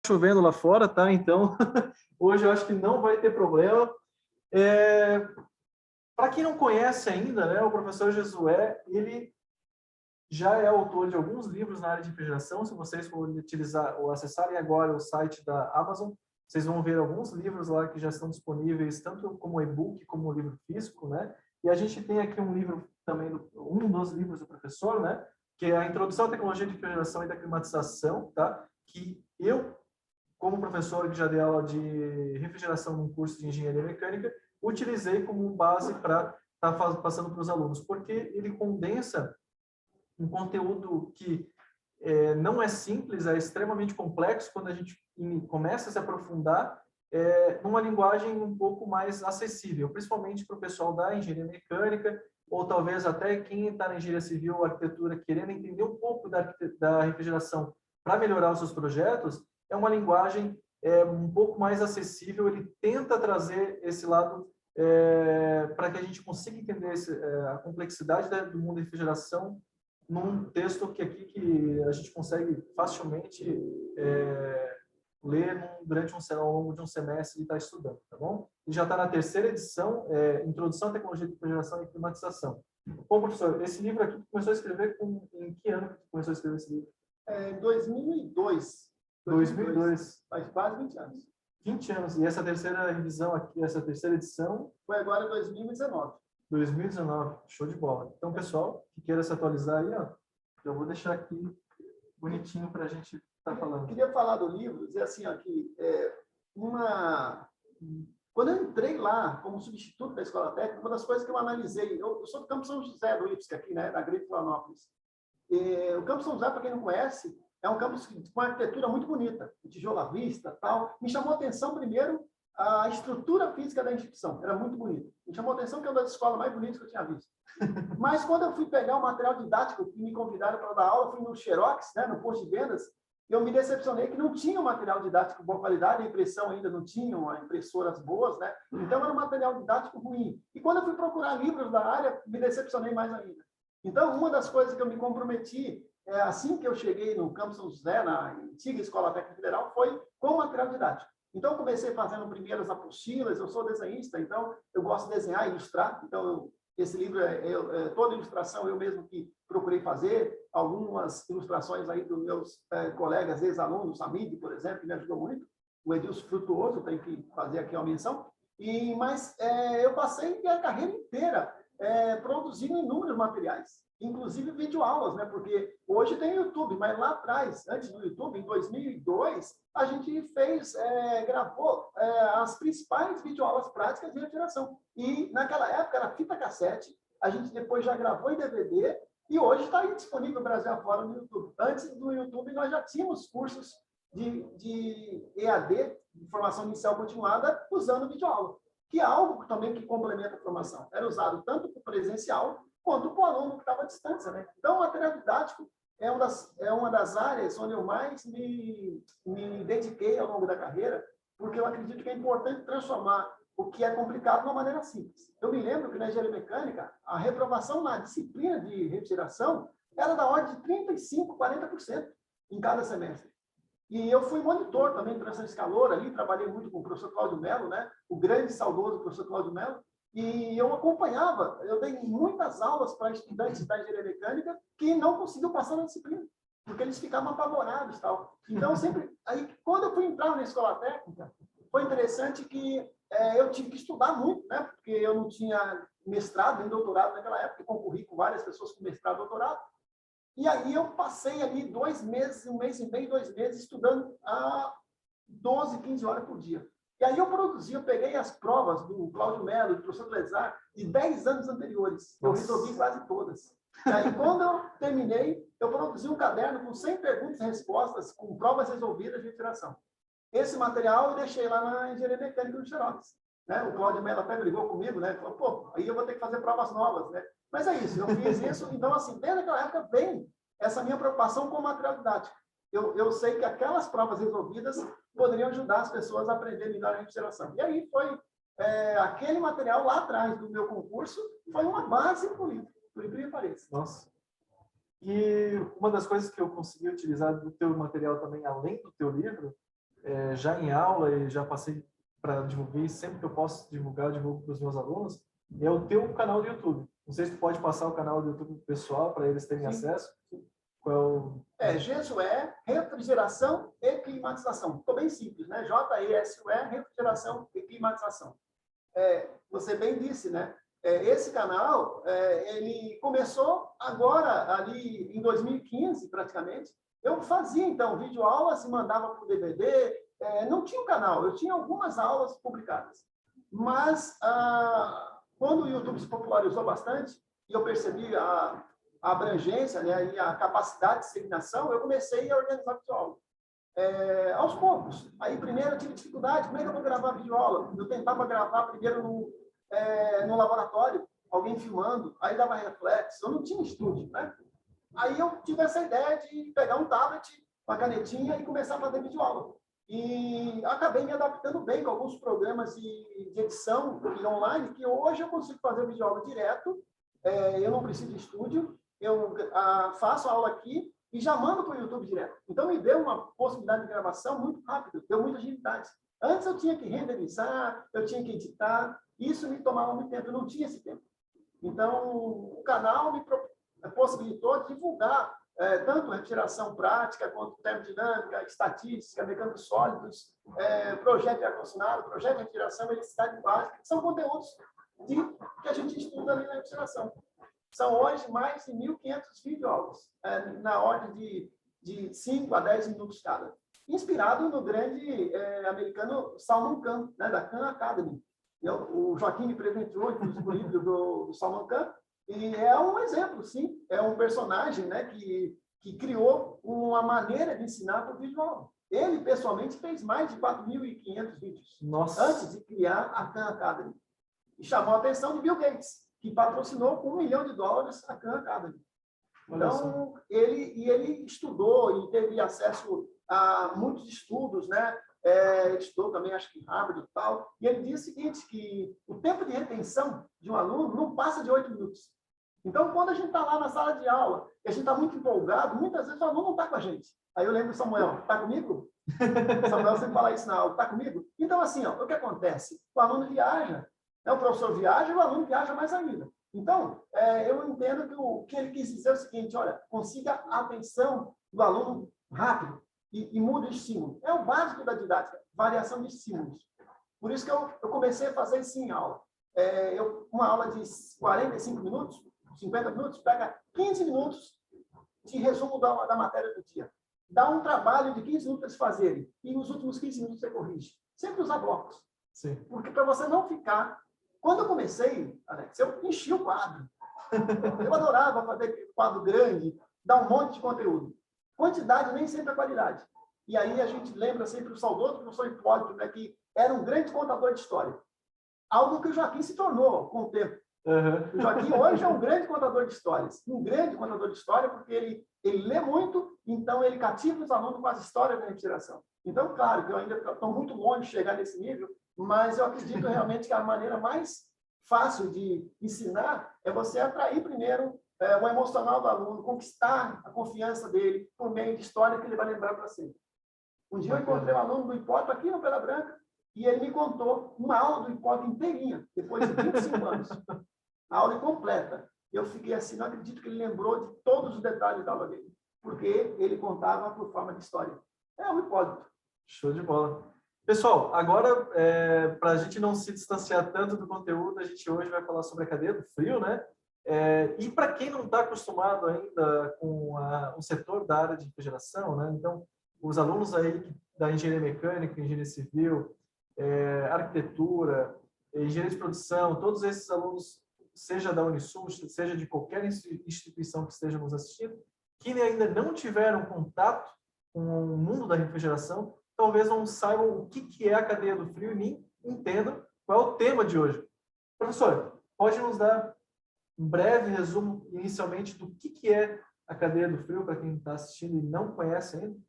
chovendo lá fora, tá? Então, hoje eu acho que não vai ter problema. Para quem não conhece ainda, né, o professor Jesué, ele já é autor de alguns livros na área de refrigeração. Se vocês forem utilizar ou acessarem agora o site da Amazon, vocês vão ver alguns livros lá que já estão disponíveis, tanto como e-book como livro físico, né? E a gente tem aqui um livro também, um dos livros do professor, né? Que é a Introdução à Tecnologia de Refrigeração e da Climatização, tá? Que eu, como professor que já dei aula de refrigeração num curso de engenharia mecânica, utilizei como base para estar passando para os alunos, porque ele condensa um conteúdo que não é simples, é extremamente complexo quando a gente começa a se aprofundar numa linguagem um pouco mais acessível, principalmente para o pessoal da engenharia mecânica, ou talvez até quem está na engenharia civil ou arquitetura querendo entender um pouco da refrigeração para melhorar os seus projetos. É uma linguagem um pouco mais acessível, ele tenta trazer esse lado para que a gente consiga entender a complexidade do mundo da refrigeração num texto que a gente consegue facilmente ler ao longo de um semestre e estar estudando, tá bom? E já está na terceira edição, Introdução à Tecnologia de Refrigeração e Climatização. Bom, professor, esse livro aqui começou a escrever em que ano que começou a escrever esse livro? 2002. 2002. Faz quase 20 anos. 20 anos. E essa terceira revisão aqui, essa terceira edição? Foi agora em 2019. 2019. Show de bola. Então, pessoal, que queira se atualizar aí, ó, eu vou deixar aqui bonitinho para a gente estar falando. Queria falar do livro, dizer assim, ó, que quando eu entrei lá como substituto da Escola Técnica, uma das coisas que eu analisei, eu sou do Campo São José do IFSC aqui, né, da Grande Florianópolis. O Campo São José, para quem não conhece, é um campus com uma arquitetura muito bonita, tijolo à vista, tal. Me chamou a atenção primeiro a estrutura física da instituição, era muito bonita. Me chamou a atenção que é uma das escolas mais bonitas que eu tinha visto. Mas quando eu fui pegar o material didático que me convidaram para dar aula, fui no Xerox, né, no posto de vendas, eu me decepcionei que não tinha um material didático de boa qualidade, a impressão ainda não tinha, impressoras boas, né? Então era um material didático ruim. E quando eu fui procurar livros da área, me decepcionei mais ainda. Então, uma das coisas que eu me comprometi, assim que eu cheguei no Campo São José, na antiga Escola Técnica Federal, foi com o material didático. Então, eu comecei fazendo primeiras apostilas, eu sou desenhista, então eu gosto de desenhar e ilustrar. Então, esse livro toda ilustração eu mesmo que procurei fazer, algumas ilustrações aí dos meus colegas ex-alunos, Samid, por exemplo, que me ajudou muito, o Edilson Frutuoso, tenho que fazer aqui uma menção, mas eu passei a carreira inteira produzindo inúmeros materiais, inclusive videoaulas, né? Porque hoje tem YouTube, mas lá atrás, antes do YouTube, em 2002, a gente gravou as principais videoaulas práticas de refrigeração. E naquela época era fita cassete, a gente depois já gravou em DVD e hoje está aí disponível no Brasil afora no YouTube. Antes do YouTube, nós já tínhamos cursos de EAD, de formação inicial continuada, usando videoaula, que é algo também que complementa a formação. Era usado tanto para o presencial quanto para o aluno que estava à distância, né? Então, o material didático é uma das áreas onde eu mais me dediquei ao longo da carreira, porque eu acredito que é importante transformar o que é complicado de uma maneira simples. Eu me lembro que na engenharia mecânica, a reprovação na disciplina de refrigeração era da ordem de 35%, 40% em cada semestre. E eu fui monitor também de transição de calor ali, trabalhei muito com o professor Cláudio Mello, né? O grande e saudoso professor Cláudio Mello, e eu acompanhava, eu dei muitas aulas para estudantes da engenharia mecânica que não conseguiam passar na disciplina, porque eles ficavam apavorados e tal. Então, aí, quando eu fui entrar na escola técnica, foi interessante que eu tive que estudar muito, né? Porque eu não tinha mestrado nem doutorado naquela época, concorri com várias pessoas com mestrado e doutorado. E aí eu passei ali 2 meses, 1 mês e meio, 2 meses, estudando a 12, 15 horas por dia. E aí eu peguei as provas do Cláudio Mello, do professor Clesar, de 10 anos anteriores. Eu resolvi quase todas. E aí, quando eu terminei, eu produzi um caderno com 100 perguntas e respostas, com provas resolvidas de refrigeração. Esse material eu deixei lá na engenharia mecânica do Xerox. Né? O Cláudio Mello até brigou comigo, né? Falou, pô, aí eu vou ter que fazer provas novas, né? Mas é isso, eu fiz isso. Então, assim, desde aquela época vem essa minha preocupação com o material didático. Eu sei que aquelas provas resolvidas poderiam ajudar as pessoas a aprender melhor a refrigeração. E aí foi aquele material lá atrás do meu concurso, foi uma base para o livro, por incrível que pareça. Nossa. E uma das coisas que eu consegui utilizar do teu material também, além do teu livro, já em aula e já passei para divulgar, e sempre que eu posso divulgar, eu divulgo para os meus alunos, é o teu canal do YouTube. Não sei se tu pode passar o canal do YouTube pessoal para eles terem acesso. Qual é o... GESUE, refrigeração e climatização. Ficou bem simples, né? JESUE, refrigeração e climatização. Você bem disse, né? Esse canal, ele começou agora, ali em 2015, praticamente. Eu fazia, então, videoaulas e mandava para o DVD. Não tinha um canal, eu tinha algumas aulas publicadas. Mas, quando o YouTube se popularizou bastante, e eu percebi a abrangência, né, e a capacidade de disseminação, eu comecei a organizar videoaula. Aos poucos. Aí, primeiro, eu tive dificuldade. Como é que eu vou gravar videoaula? Eu tentava gravar primeiro no laboratório, alguém filmando, aí dava reflexo. Eu não tinha estúdio, né? Aí eu tive essa ideia de pegar um tablet, uma canetinha e começar a fazer videoaula. E acabei me adaptando bem com alguns programas de edição online, que hoje eu consigo fazer videoaula direto. Eu não preciso de estúdio. Eu faço a aula aqui e já mando para o YouTube direto. Então, me deu uma possibilidade de gravação muito rápida, deu muita agilidade. Antes eu tinha que renderizar, eu tinha que editar, isso me tomava muito tempo, eu não tinha esse tempo. Então, o canal me possibilitou divulgar tanto refrigeração prática, quanto termodinâmica, estatística, mecânicos sólidos, projeto de ar-condicionado, projeto de refrigeração, eletricidade básica, que são conteúdos que a gente estuda ali na refrigeração. São hoje mais de 1.500 videoaulas, na ordem de 5 a 10 minutos cada. Inspirado no grande americano Salman Khan, né, da Khan Academy. O Joaquim me presenteou o livro do Salman Khan, e é um exemplo, sim. É um personagem, né, que criou uma maneira de ensinar por videoaula. Ele, pessoalmente, fez mais de 4.500 vídeos. Nossa. Antes de criar a Khan Academy. E chamou a atenção de Bill Gates, que patrocinou com $1 milhão a Khan Academy. Então, ele estudou e teve acesso a muitos estudos, né? Ele estudou também, acho que em Harvard e tal, e ele diz o seguinte, que o tempo de retenção de um aluno não passa de 8 minutos. Então, quando a gente está lá na sala de aula, e a gente está muito empolgado, muitas vezes o aluno não está com a gente. Aí eu lembro do Samuel, está comigo? Samuel sempre fala isso na aula, está comigo? Então, assim, o que acontece? O aluno viaja, o professor viaja e o aluno viaja mais ainda. Então, eu entendo que o que ele quis dizer é o seguinte, olha, consiga a atenção do aluno rápido e mude o estímulo. É o básico da didática, variação de estímulos. Por isso que eu comecei a fazer isso em aula. Uma aula de 45 minutos, 50 minutos, pega 15 minutos de resumo da matéria do dia. Dá um trabalho de 15 minutos para eles fazerem, e nos últimos 15 minutos você corrige. Sempre usar blocos. Sim. Porque para você não ficar... Quando eu comecei, Alex, eu enchi o quadro. Eu adorava fazer quadro grande, dar um monte de conteúdo. Quantidade nem sempre é qualidade. E aí a gente lembra sempre o saudoso professor Hipólito, né, que era um grande contador de história. Algo que o Joaquim se tornou com o tempo. Uhum. O Joaquim hoje é um grande contador de histórias. Um grande contador de história, porque ele lê muito, então ele cativa os alunos com as histórias da refrigeração. Então, claro, que eu ainda estou muito longe de chegar nesse nível, mas eu acredito realmente que a maneira mais fácil de ensinar é você atrair primeiro o emocional do aluno, conquistar a confiança dele por meio de história que ele vai lembrar para sempre. Um dia eu encontrei um aluno do Hipólito aqui no Pedra Branca e ele me contou uma aula do Hipólito inteirinha, depois de 25 anos. A aula completa. Eu fiquei assim, não acredito que ele lembrou de todos os detalhes da aula dele, porque ele contava por forma de história. É o Hipólito. Show de bola. Pessoal, agora, para a gente não se distanciar tanto do conteúdo, a gente hoje vai falar sobre a cadeia do frio, né? E para quem não está acostumado ainda com o setor da área de refrigeração, né? Então, os alunos aí da engenharia mecânica, engenharia civil, arquitetura, engenharia de produção, todos esses alunos, seja da Unisul, seja de qualquer instituição que esteja nos assistindo, que ainda não tiveram contato com o mundo da refrigeração, talvez não saibam o que é a cadeia do frio e nem entendam qual é o tema de hoje. Professor, pode nos dar um breve resumo, inicialmente, do que é a cadeia do frio, para quem está assistindo e não conhece ainda?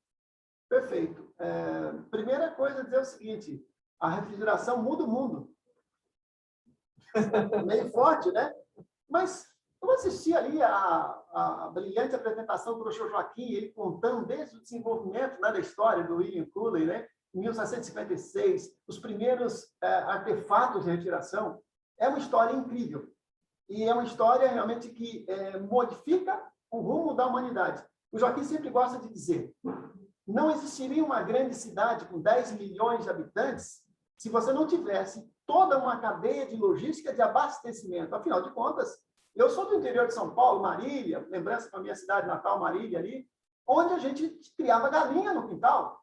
Perfeito. Primeira coisa, dizer o seguinte, a refrigeração muda o mundo. Meio forte, né? Mas eu assisti ali a brilhante apresentação do professor Joaquim, ele contando desde o desenvolvimento, né, da história do William Cooley, né? em 1756, os primeiros artefatos de refrigeração, é uma história incrível. E é uma história realmente que modifica o rumo da humanidade. O Joaquim sempre gosta de dizer, não existiria uma grande cidade com 10 milhões de habitantes se você não tivesse toda uma cadeia de logística de abastecimento. Afinal de contas, eu sou do interior de São Paulo, Marília, lembrança com a minha cidade natal, Marília, ali, onde a gente criava galinha no quintal,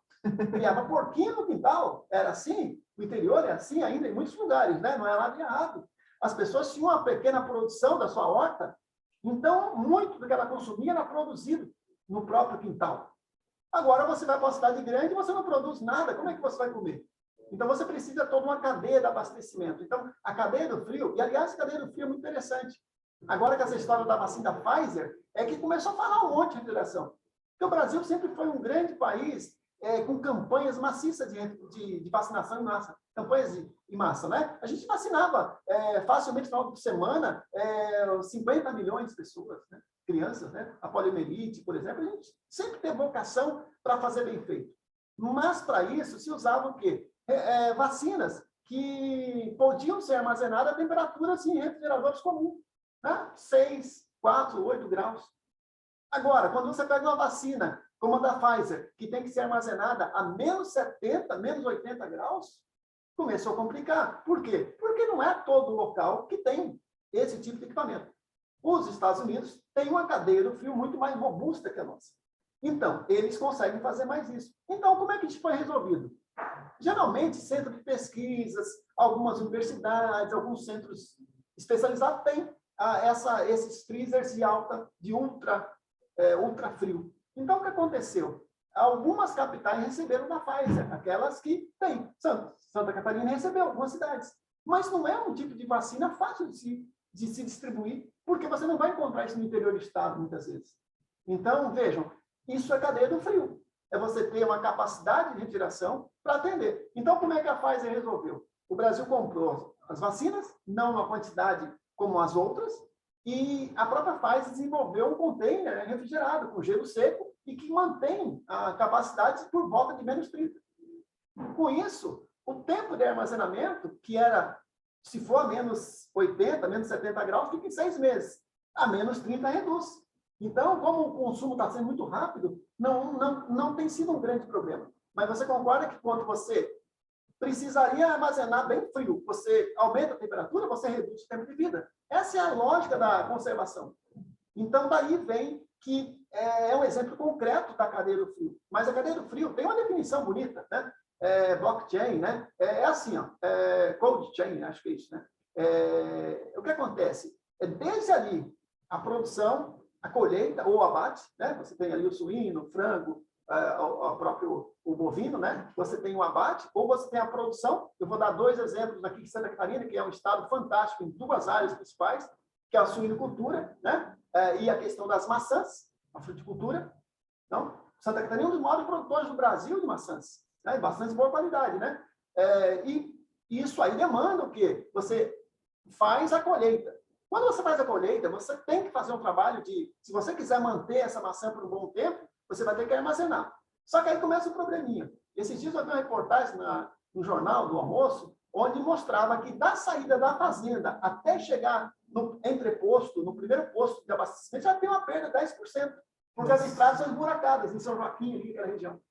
criava porquinho no quintal. Era assim, o interior é assim ainda em muitos lugares, né? Não é nada de errado. As pessoas tinham uma pequena produção da sua horta, então muito do que ela consumia era produzido no próprio quintal. Agora você vai para uma cidade grande e você não produz nada, como é que você vai comer? Então você precisa de toda uma cadeia de abastecimento. Então, a cadeia do frio, e aliás, a cadeia do frio é muito interessante. Agora que essa história da vacina da Pfizer é que começou a falar um monte de refrigeração. Porque o Brasil sempre foi um grande país com campanhas maciças de vacinação em massa. Campanhas em massa, né? A gente vacinava facilmente no final de semana 50 milhões de pessoas, né? Crianças, né? A poliomielite, por exemplo, a gente sempre teve vocação para fazer bem feito. Mas, para isso, se usava o quê? Vacinas que podiam ser armazenadas a temperaturas em refrigeradores comuns, né? 6, 4, 8 graus. Agora, quando você pega uma vacina, como a da Pfizer, que tem que ser armazenada a menos 70, menos 80 graus, começou a complicar. Por quê? Porque não é todo local que tem esse tipo de equipamento. Os Estados Unidos têm uma cadeia do frio muito mais robusta que a nossa. Então, eles conseguem fazer mais isso. Então, como é que isso foi resolvido? Geralmente, centro de pesquisas, algumas universidades, alguns centros especializados têm esses freezers de ultra frio. Então, o que aconteceu? Algumas capitais receberam da Pfizer, aquelas que têm. Santa Catarina recebeu, algumas cidades. Mas não é um tipo de vacina fácil de se distribuir, porque você não vai encontrar isso no interior do estado, muitas vezes. Então, vejam, isso é cadeia do frio. É você ter uma capacidade de retiração para atender. Então, como é que a Pfizer resolveu? O Brasil comprou as vacinas, não uma quantidade como as outras, e a própria Pfizer desenvolveu um container refrigerado, com gelo seco, e que mantém a capacidade por volta de menos 30. Com isso, o tempo de armazenamento, que era, se for a menos 80, menos 70 graus, fica em 6 meses. A menos 30 reduz. Então, como o consumo está sendo muito rápido, não tem sido um grande problema. Mas você concorda que quando você precisaria armazenar bem frio, você aumenta a temperatura, você reduz o tempo de vida. Essa é a lógica da conservação. Então, daí vem que é um exemplo concreto da cadeia do frio. Mas a cadeia do frio tem uma definição bonita, né? Blockchain, né? Assim, ó, cold chain, acho que é isso, né? O que acontece? Desde ali, a produção, a colheita ou o abate, né? Você tem ali o suíno, o frango, o bovino, né? Você tem o abate, ou você tem a produção. Eu vou dar 2 exemplos aqui de Santa Catarina, que é um estado fantástico em 2 áreas principais, que é a suinocultura, né? E a questão das maçãs, a fruticultura. Então, Santa Catarina é um dos maiores produtores do Brasil de maçãs, né? Bastante de boa qualidade, né? E isso aí demanda o quê? Você faz a colheita. Quando você faz a colheita, você tem que fazer um trabalho se você quiser manter essa maçã por um bom tempo, você vai ter que armazenar. Só que aí começa o probleminha. Esses dias eu vi uma reportagem no jornal do almoço, onde mostrava que da saída da fazenda até chegar no entreposto, no primeiro posto de abastecimento, já tem uma perda de 10%, porque as estradas são esburacadas em São Joaquim, ali naquela região.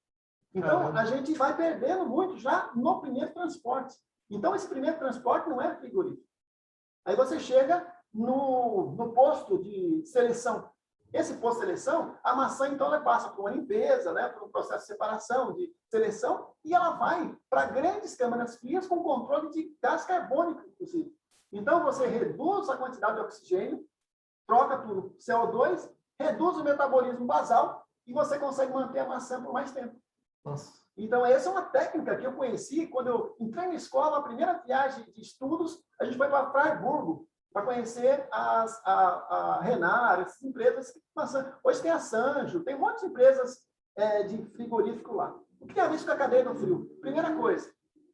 Então, a gente vai perdendo muito já no primeiro transporte. Então, esse primeiro transporte não é frigorífico. Aí você chega no posto de seleção. Esse posto de seleção, a maçã, então, ela passa por uma limpeza, né, por um processo de separação, de seleção, e ela vai para grandes câmaras frias com controle de gás carbônico, inclusive. Então, você reduz a quantidade de oxigênio, troca por CO2, reduz o metabolismo basal e você consegue manter a maçã por mais tempo. Nossa. Então, essa é uma técnica que eu conheci quando eu entrei na escola, a primeira viagem de estudos, a gente foi para Freiburgo, para conhecer a Renar, essas empresas. Hoje tem a Sanjo, tem um monte de empresas de frigorífico lá. O que tem a ver com a cadeia do frio? Primeira coisa,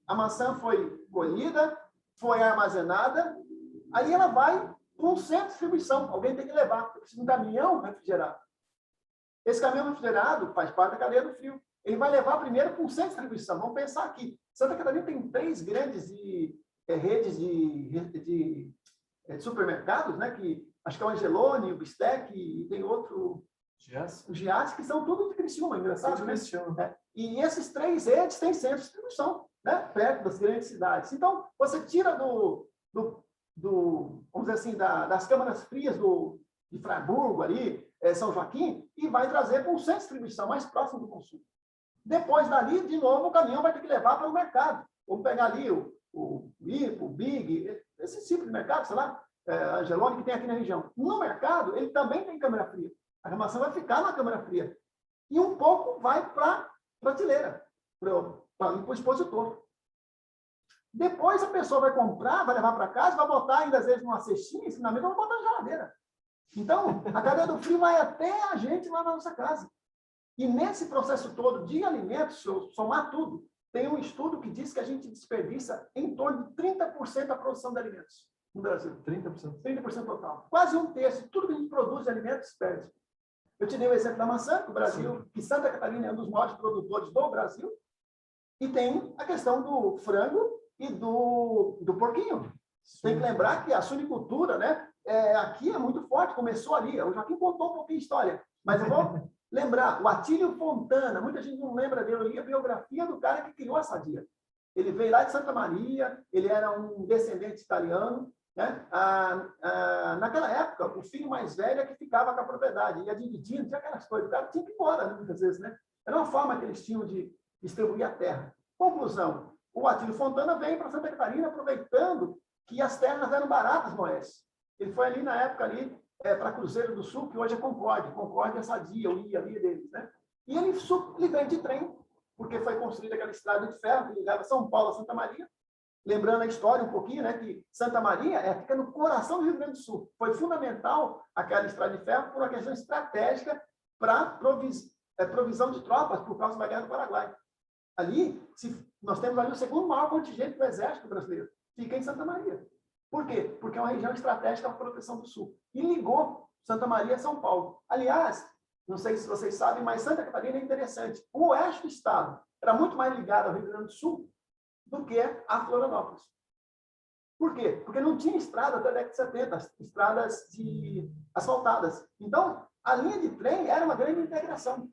a maçã foi colhida, foi armazenada, aí ela vai para um centro de distribuição. Alguém tem que levar, precisa de um caminhão refrigerado. Esse caminhão refrigerado faz parte da cadeia do frio. ele vai levar primeiro para um centro de distribuição. Vamos pensar aqui. Santa Catarina tem 3 grandes redes de supermercados, né? Que acho que é o Angeloni, o Bistec e tem outro, o Giasse, que são tudo de Criciúma, engraçado, né? E esses 3 redes têm centro de distribuição, né? Perto das grandes cidades. Então, você tira vamos dizer assim, das câmaras frias de Freiburgo ali, São Joaquim, e vai trazer para um centro de distribuição mais próximo do consumo. Depois dali, de novo, o caminhão vai ter que levar para o mercado. Vamos pegar ali o Ipo, o Big, esse tipo de mercado, sei lá, Angeloni, que tem aqui na região. No mercado, ele também tem câmara fria. A armação vai ficar na câmara fria. E um pouco vai para a prateleira, para o expositor. Depois a pessoa vai comprar, vai levar para casa, vai botar ainda às vezes numa cestinha, ensinamento, vai botar na geladeira. Então, a cadeia do frio vai até a gente lá na nossa casa. E nesse processo todo de alimentos, se eu somar tudo, tem um estudo que diz que a gente desperdiça em torno de 30% da produção de alimentos no Brasil. 30%? 30% total. Quase 1/3 de tudo que a gente produz de alimentos perde. Eu te dei o exemplo da maçã, que o Brasil, que Santa Catarina é um dos maiores produtores do Brasil, e tem a questão do frango e do porquinho. Tem que lembrar que a suinicultura, né, aqui é muito forte, começou ali. O Joaquim contou um pouquinho de história, mas eu vou lembrar, o Atílio Fontana, muita gente não lembra dele, eu li a biografia do cara que criou a Sadia. Ele veio lá de Santa Maria, ele era um descendente italiano, né? Naquela época, o filho mais velho é que ficava com a propriedade, ia dividindo, tinha aquelas coisas, o cara tinha que ir embora, né, muitas vezes, né? Era uma forma que eles tinham de distribuir a terra. Conclusão, o Atílio Fontana veio para Santa Catarina aproveitando que as terras eram baratas no oeste. Ele foi ali na época ali para Cruzeiro do Sul, que hoje é Concórdia. Concórdia é Sadia, eu ia ali deles, né? E ele veio de trem, porque foi construída aquela estrada de ferro que ligava São Paulo a Santa Maria. Lembrando a história um pouquinho, né? Que Santa Maria fica no coração do Rio Grande do Sul. Foi fundamental aquela estrada de ferro por uma questão estratégica para provisão de tropas por causa da Guerra do Paraguai. Ali, nós temos ali o segundo maior contingente do Exército brasileiro. Fica em Santa Maria. Por quê? Porque é uma região estratégica para a proteção do Sul. E ligou Santa Maria a São Paulo. Aliás, não sei se vocês sabem, mas Santa Catarina é interessante. O oeste do estado era muito mais ligado ao Rio Grande do Sul do que a Florianópolis. Por quê? Porque não tinha estrada até a década de 70, estradas asfaltadas. Então, a linha de trem era uma grande integração.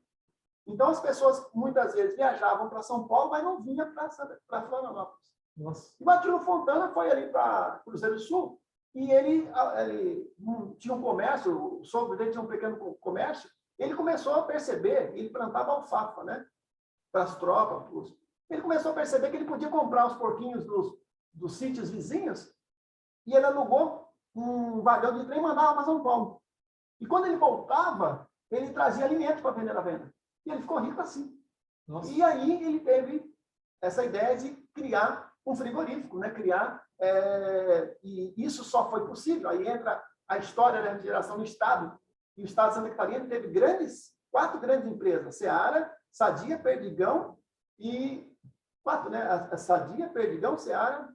Então, as pessoas, muitas vezes, viajavam para São Paulo, mas não vinham para Florianópolis. Nossa. E o Atílio Fontana foi ali para Cruzeiro do Sul, e ele tinha um comércio, o sogro dele tinha um pequeno comércio, ele começou a perceber, ele plantava alfafa, né? Para as tropas. Ele começou a perceber que ele podia comprar os porquinhos dos sítios vizinhos, e ele alugou um vagão de trem e mandava para São Paulo. E quando ele voltava, ele trazia alimentos para vender na venda. E ele ficou rico assim. Nossa. E aí ele teve essa ideia de criar um frigorífico, né? E isso só foi possível. Aí entra a história da refrigeração no Estado. E o Estado de Santa Catarina teve 4 grandes empresas: Seara, Sadia, Perdigão e 4, né? A Sadia, Perdigão, Seara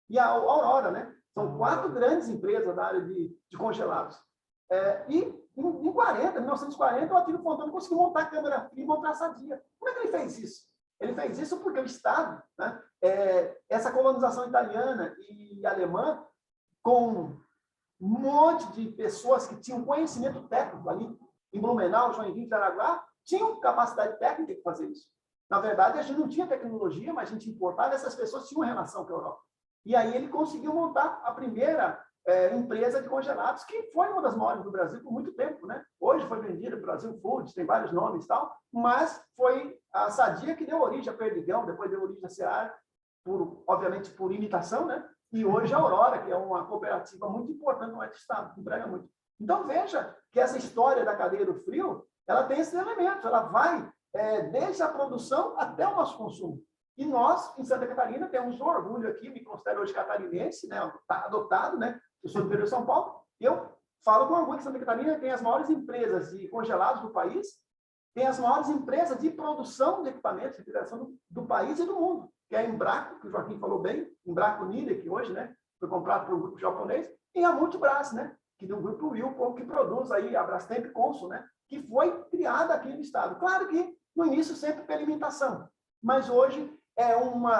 e a Aurora, né? São 4 grandes empresas da área de congelados. E em 1940, o Atílio Fontana conseguiu montar a câmara fria e montar a Sadia. Como é que ele fez isso? Ele fez isso porque o Estado, né, essa colonização italiana e alemã, com um monte de pessoas que tinham conhecimento técnico ali, em Blumenau, Joinville, Jaraguá, tinham capacidade técnica de fazer isso. Na verdade, a gente não tinha tecnologia, mas a gente importava, essas pessoas tinham relação com a Europa. E aí ele conseguiu montar a primeira empresa de congelados, que foi uma das maiores do Brasil por muito tempo, né? Hoje foi vendida para o Brasil Foods, tem vários nomes e tal, mas foi a Sadia que deu origem a Perdigão, depois deu origem a Seara, obviamente por imitação, né? E hoje a Aurora, que é uma cooperativa muito importante no estado, que emprega muito. Então veja que essa história da cadeia do frio, ela tem esses elementos, ela vai desde a produção até o nosso consumo. E nós, em Santa Catarina, temos um orgulho aqui, me considero hoje catarinense, né? Adotado, né? Eu sou do interior de São Paulo, e eu falo com orgulho que Santa Catarina tem as maiores empresas de congelados do país, tem as maiores empresas de produção de equipamentos de refrigeração do país e do mundo, que é a Embraco, que o Joaquim falou bem, Embraco Nidec, que hoje, né, foi comprado por um grupo japonês, e a Multibras, né, que do grupo Whirlpool, que produz aí a Brastemp e Consul, né, que foi criada aqui no estado. Claro que No início, sempre pela imitação, mas hoje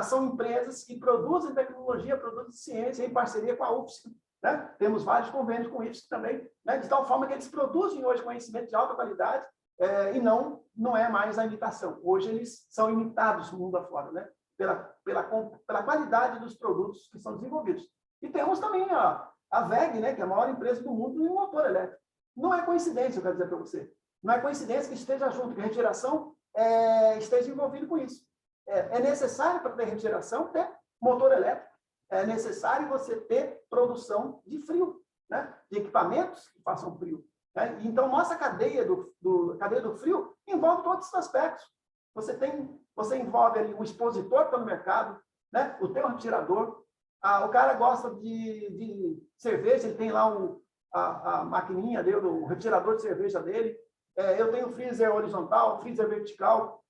são empresas que produzem tecnologia, produzem ciência em parceria com a UFSC, né? Temos vários convênios com isso também, né? De tal forma que eles produzem hoje conhecimento de alta qualidade e não é mais a imitação. Hoje eles são imitados no mundo afora, né? Pela qualidade dos produtos que são desenvolvidos. E temos também a WEG, né? Que é a maior empresa do mundo em motor elétrico. Não é coincidência, eu quero dizer para você. Não é coincidência que esteja junto, que a refrigeração esteja envolvido com isso. É necessário para ter refrigeração ter motor elétrico. É necessário você ter produção de frio, né? De equipamentos que façam frio. Né? Então, nossa cadeia do frio envolve todos esses aspectos. Você envolve ali o expositor que está no mercado, né? O teu refrigerador. O cara gosta de cerveja, ele tem lá a maquininha dele, o refrigerador de cerveja dele. Eu tenho freezer horizontal, freezer vertical.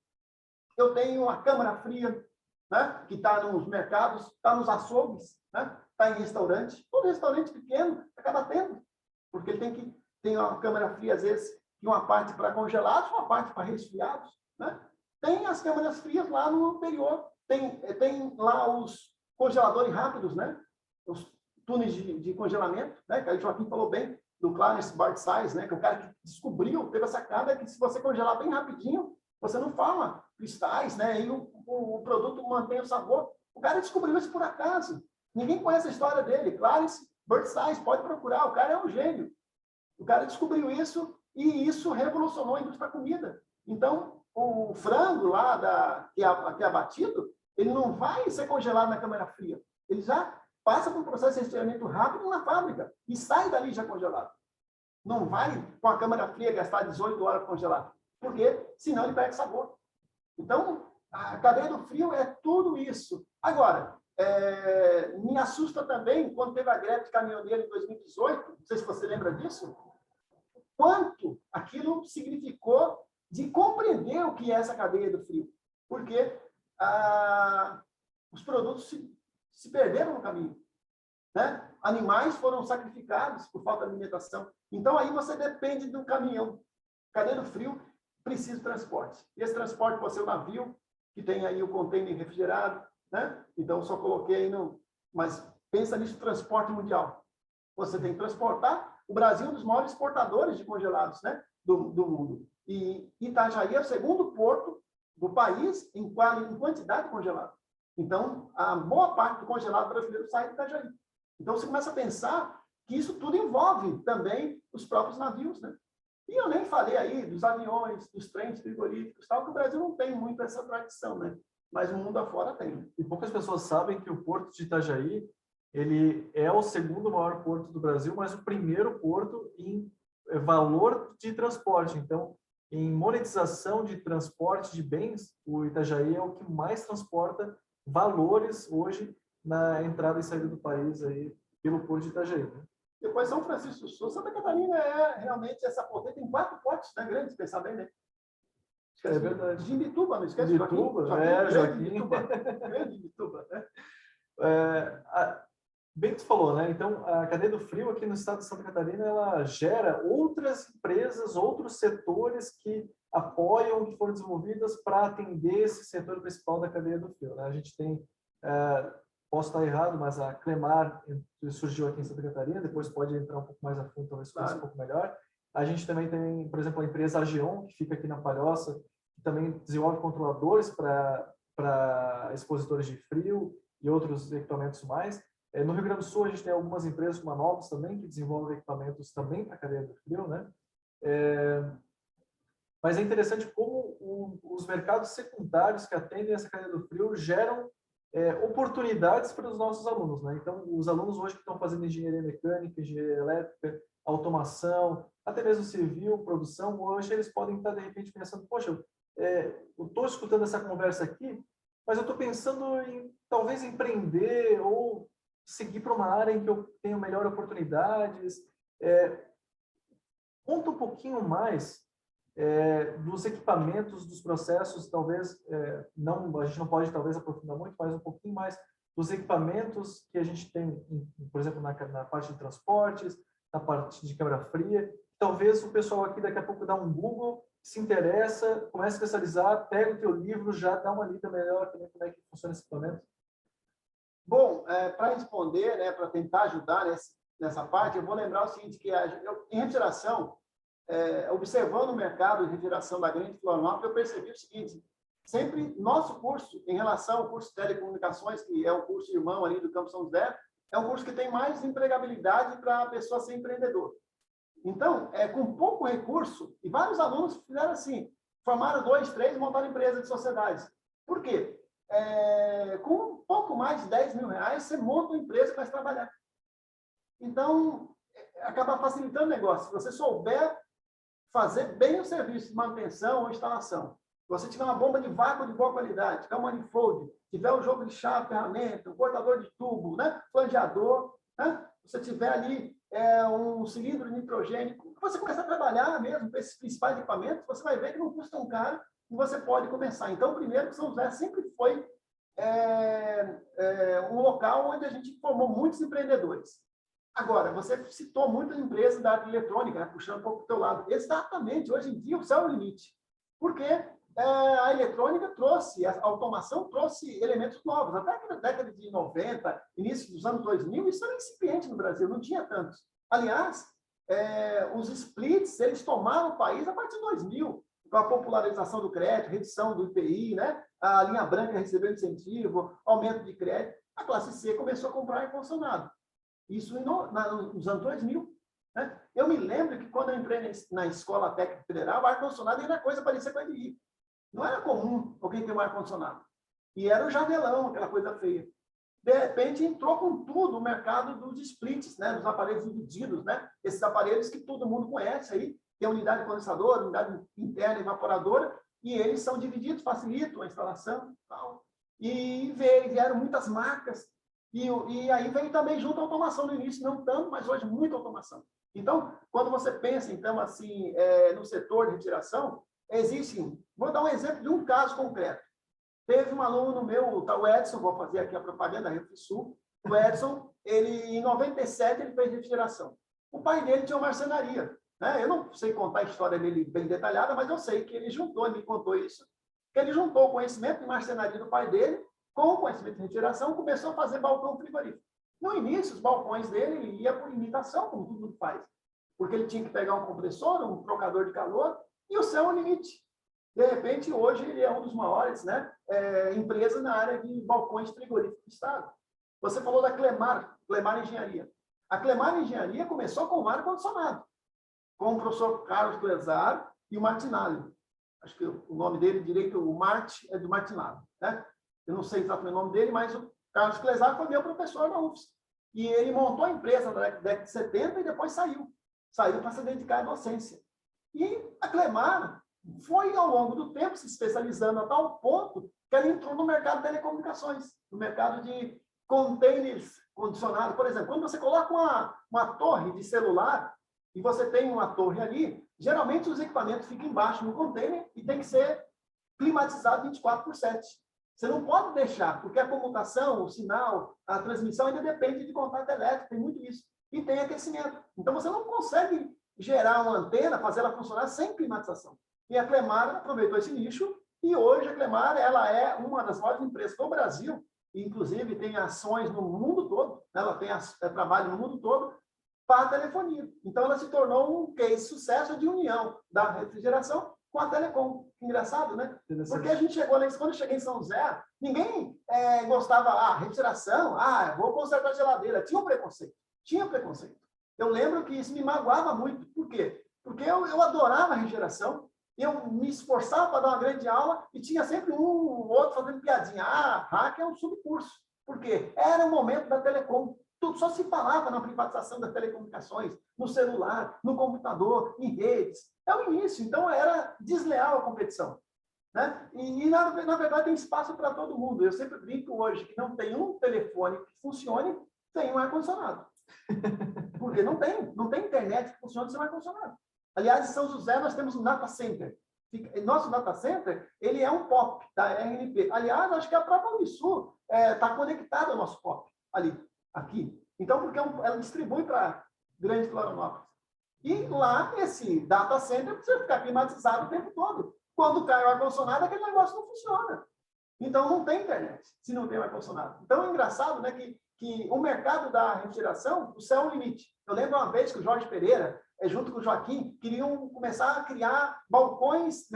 Eu tenho uma câmara fria, né? Que está nos mercados, está nos açougues, né? Está em restaurante. Todo restaurante pequeno acaba tendo, porque ele tem uma câmara fria, às vezes, e uma parte para congelados, uma parte para resfriados, né? Tem as câmaras frias lá no interior. Tem lá os congeladores rápidos, né? Os túneis de congelamento, né? Que o Joaquim falou bem, do Clarence Bart Size, né? Que é o cara que descobriu, teve a sacada que se você congelar bem rapidinho, você não forma cristais, né? E o produto mantém o sabor. O cara descobriu isso por acaso. Ninguém conhece a história dele. Clarence Bart Size, pode procurar. O cara é um gênio. O cara descobriu isso e isso revolucionou a indústria da comida. Então, o frango lá que é abatido, ele não vai ser congelado na câmara fria. Ele já passa por um processo de resfriamento rápido na fábrica e sai dali já congelado. Não vai com a câmara fria gastar 18 horas para congelar, porque senão ele perde sabor. Então, a cadeia do frio é tudo isso. Agora, me assusta também, quando teve a greve de caminhoneiro em 2018, não sei se você lembra disso, quanto aquilo significou de compreender o que é essa cadeia do frio. Porque os produtos se perderam no caminho. Né? Animais foram sacrificados por falta de alimentação. Então, aí você depende do caminhão. Cadeia do frio precisa de transporte. E esse transporte pode ser o navio, que tem aí o container refrigerado. Né? Então, só coloquei aí no... Mas pensa nisso, transporte mundial. Você tem que transportar. O Brasil é um dos maiores exportadores de congelados, né? do mundo. E Itajaí é o segundo porto do país em quantidade de congelado. Então, a boa parte do congelado brasileiro sai de Itajaí. Então, você começa a pensar que isso tudo envolve também os próprios navios, né? E eu nem falei aí dos aviões, dos trens frigoríficos, tal, que o Brasil não tem muito essa tradição, né? Mas o mundo afora tem. E poucas pessoas sabem que o Porto de Itajaí, ele é o segundo maior porto do Brasil, mas o primeiro porto em valor de transporte. Então, em monetização de transporte de bens, o Itajaí é o que mais transporta valores hoje na entrada e saída do país aí pelo Porto de Itajaí. Né? Depois São Francisco do Sul, Santa Catarina realmente essa potência, tem 4 portos, né, grandes, pensar bem, né? É verdade. De Imbituba, não esquece? Imbituba, Joaquim. Grande Imbituba, né? Bem que tu falou, né? Então, a cadeia do frio aqui no estado de Santa Catarina, ela gera outras empresas, outros setores que apoiam, que foram desenvolvidas para atender esse setor principal da cadeia do frio. Né? A gente tem, posso estar errado, mas a Clemar surgiu aqui em Santa Catarina, depois pode entrar um pouco mais a fundo, talvez conheça um pouco melhor. A gente também tem, por exemplo, a empresa Ageon, que fica aqui na Palhoça, que também desenvolve controladores para expositores de frio e outros equipamentos mais. No Rio Grande do Sul, a gente tem algumas empresas como a Novos também, que desenvolvem equipamentos também para a cadeia do frio, né? Mas é interessante como os mercados secundários que atendem essa cadeia do frio geram oportunidades para os nossos alunos, né? Então, os alunos hoje que estão fazendo engenharia mecânica, engenharia elétrica, automação, até mesmo civil, produção, hoje eles podem estar, de repente, pensando, poxa, eu estou escutando essa conversa aqui, mas eu estou pensando em, talvez, empreender ou seguir para uma área em que eu tenho melhor oportunidades. Conta um pouquinho mais dos equipamentos, dos processos, talvez, a gente não pode talvez aprofundar muito, mas um pouquinho mais dos equipamentos que a gente tem, por exemplo, na parte de transportes, na parte de câmara fria. Talvez o pessoal aqui daqui a pouco dá um Google se interessa, começa a especializar, pega o teu livro, já dá uma lida melhor também como é que funciona esse equipamento? Bom, para responder, né, para tentar ajudar nessa parte, eu vou lembrar o seguinte, que em refrigeração, observando o mercado de refrigeração da Grande Florianópolis, eu percebi o seguinte, sempre nosso curso, em relação ao curso de telecomunicações, que é o curso irmão ali do Campo São José, é um curso que tem mais empregabilidade para a pessoa ser empreendedor. Então, com pouco recurso, e vários alunos fizeram assim, formaram 2, 3 e montaram empresas de sociedades. Por quê? Com um pouco mais de 10 mil reais, você monta uma empresa e vai trabalhar. Então, acaba facilitando o negócio. Se você souber fazer bem o serviço de manutenção ou instalação, se você tiver uma bomba de vácuo de boa qualidade, tiver um manifold, tiver um jogo de chave, ferramenta, um cortador de tubo, né? Flangeador, né? Você tiver ali um cilindro de nitrogênio, você começa a trabalhar mesmo com esses principais equipamentos, você vai ver que não custa tão caro e você pode começar. Então, primeiro, São José sempre foi um local onde a gente formou muitos empreendedores. Agora, você citou muitas empresas da área eletrônica, né? Puxando um pouco para o teu lado. Exatamente, hoje em dia o céu é o limite. Porque a eletrônica trouxe, a automação trouxe elementos novos. Até na década de 90, início dos anos 2000, isso era incipiente no Brasil, não tinha tantos. Aliás, os splits, eles tomaram o país a partir de 2000, com a popularização do crédito, redução do IPI, né? A linha branca recebeu incentivo, aumento de crédito. A classe C começou a comprar ar-condicionado. Isso nos anos 2000. Né? Eu me lembro que quando eu entrei na Escola Técnica Federal, o ar-condicionado era coisa parecida com a EDI. Não era comum alguém ter um ar-condicionado. E era o janelão, aquela coisa feia. De repente, entrou com tudo o mercado dos splits, né? Dos aparelhos divididos, né? Esses aparelhos que todo mundo conhece aí, tem unidade condensadora, unidade interna evaporadora, e eles são divididos, facilitam a instalação. Tal. E vieram muitas marcas. E aí vem também junto a automação no início, não tanto, mas hoje muita automação. Então, quando você pensa, então, assim, no setor de retiração, existem, vou dar um exemplo de um caso concreto. Teve um aluno meu, o Edson, vou fazer aqui a propaganda da Refrisul, o Edson, em 97, ele fez refrigeração. O pai dele tinha uma marcenaria. Né? Eu não sei contar a história dele bem detalhada, mas eu sei que ele juntou, ele me contou isso, que ele juntou o conhecimento de marcenaria do pai dele com o conhecimento de refrigeração, começou a fazer balcão frigorífico. No início, os balcões dele, ele ia por imitação, como todo mundo faz. Porque ele tinha que pegar um compressor, um trocador de calor, e o céu é o limite. De repente, hoje, ele é um dos maiores, né, empresas na área de balcões frigoríficos do Estado. Você falou da Clemar Engenharia. A Clemar Engenharia começou com o ar-condicionado, com o professor Carlos Clesar e o Martinalli. Acho que o nome dele direito, o Marte, é do Martinalli, né? Eu não sei exatamente o nome dele, mas o Carlos Clesar foi meu professor na UFSC. E ele montou a empresa na década de 70 e depois saiu. Saiu para se dedicar à docência. E a Clemar foi, ao longo do tempo, se especializando a tal ponto que ela entrou no mercado de telecomunicações, no mercado de containers condicionados. Por exemplo, quando você coloca uma torre de celular e você tem uma torre ali, geralmente os equipamentos ficam embaixo no container e tem que ser climatizado 24/7. Você não pode deixar, porque a comutação, o sinal, a transmissão ainda depende de contato elétrico, tem muito isso. E tem aquecimento. Então, você não consegue gerar uma antena, fazer ela funcionar sem climatização. E a Clemar aproveitou esse nicho, e hoje a Clemar ela é uma das maiores empresas do Brasil, e inclusive tem ações no mundo todo, ela tem trabalho no mundo todo, para a telefonia. Então, ela se tornou um case sucesso de união da refrigeração com a telecom. Engraçado, né? Porque a gente chegou lá, quando eu cheguei em São José, ninguém gostava, refrigeração, vou consertar a geladeira. Tinha um preconceito. Tinha preconceito. Eu lembro que isso me magoava muito. Por quê? Porque eu adorava a refrigeração, eu me esforçava para dar uma grande aula e tinha sempre um ou outro fazendo piadinha. Hack é um subcurso. Por quê? Era o momento da telecom. Tudo só se falava na privatização das telecomunicações, no celular, no computador, em redes. É o início, então era desleal a competição. Né? E na verdade, tem espaço para todo mundo. Eu sempre brinco hoje que não tem um telefone que funcione sem um ar-condicionado. Porque não tem internet que funcione sem um ar-condicionado. Aliás, em São José, nós temos um data center. Nosso data center, ele é um POP da RNP. Aliás, acho que a própria Unisul está conectada ao nosso POP ali. Aqui. Então, porque ela distribui para Grande Florianópolis. E lá, esse data center precisa ficar climatizado o tempo todo. Quando cai o ar-condicionado, aquele negócio não funciona. Então, não tem internet se não tem o ar-condicionado. Então, é engraçado, né, que o mercado da refrigeração, o céu é o limite. Eu lembro uma vez que o Jorge Pereira, junto com o Joaquim, queriam começar a criar balcões,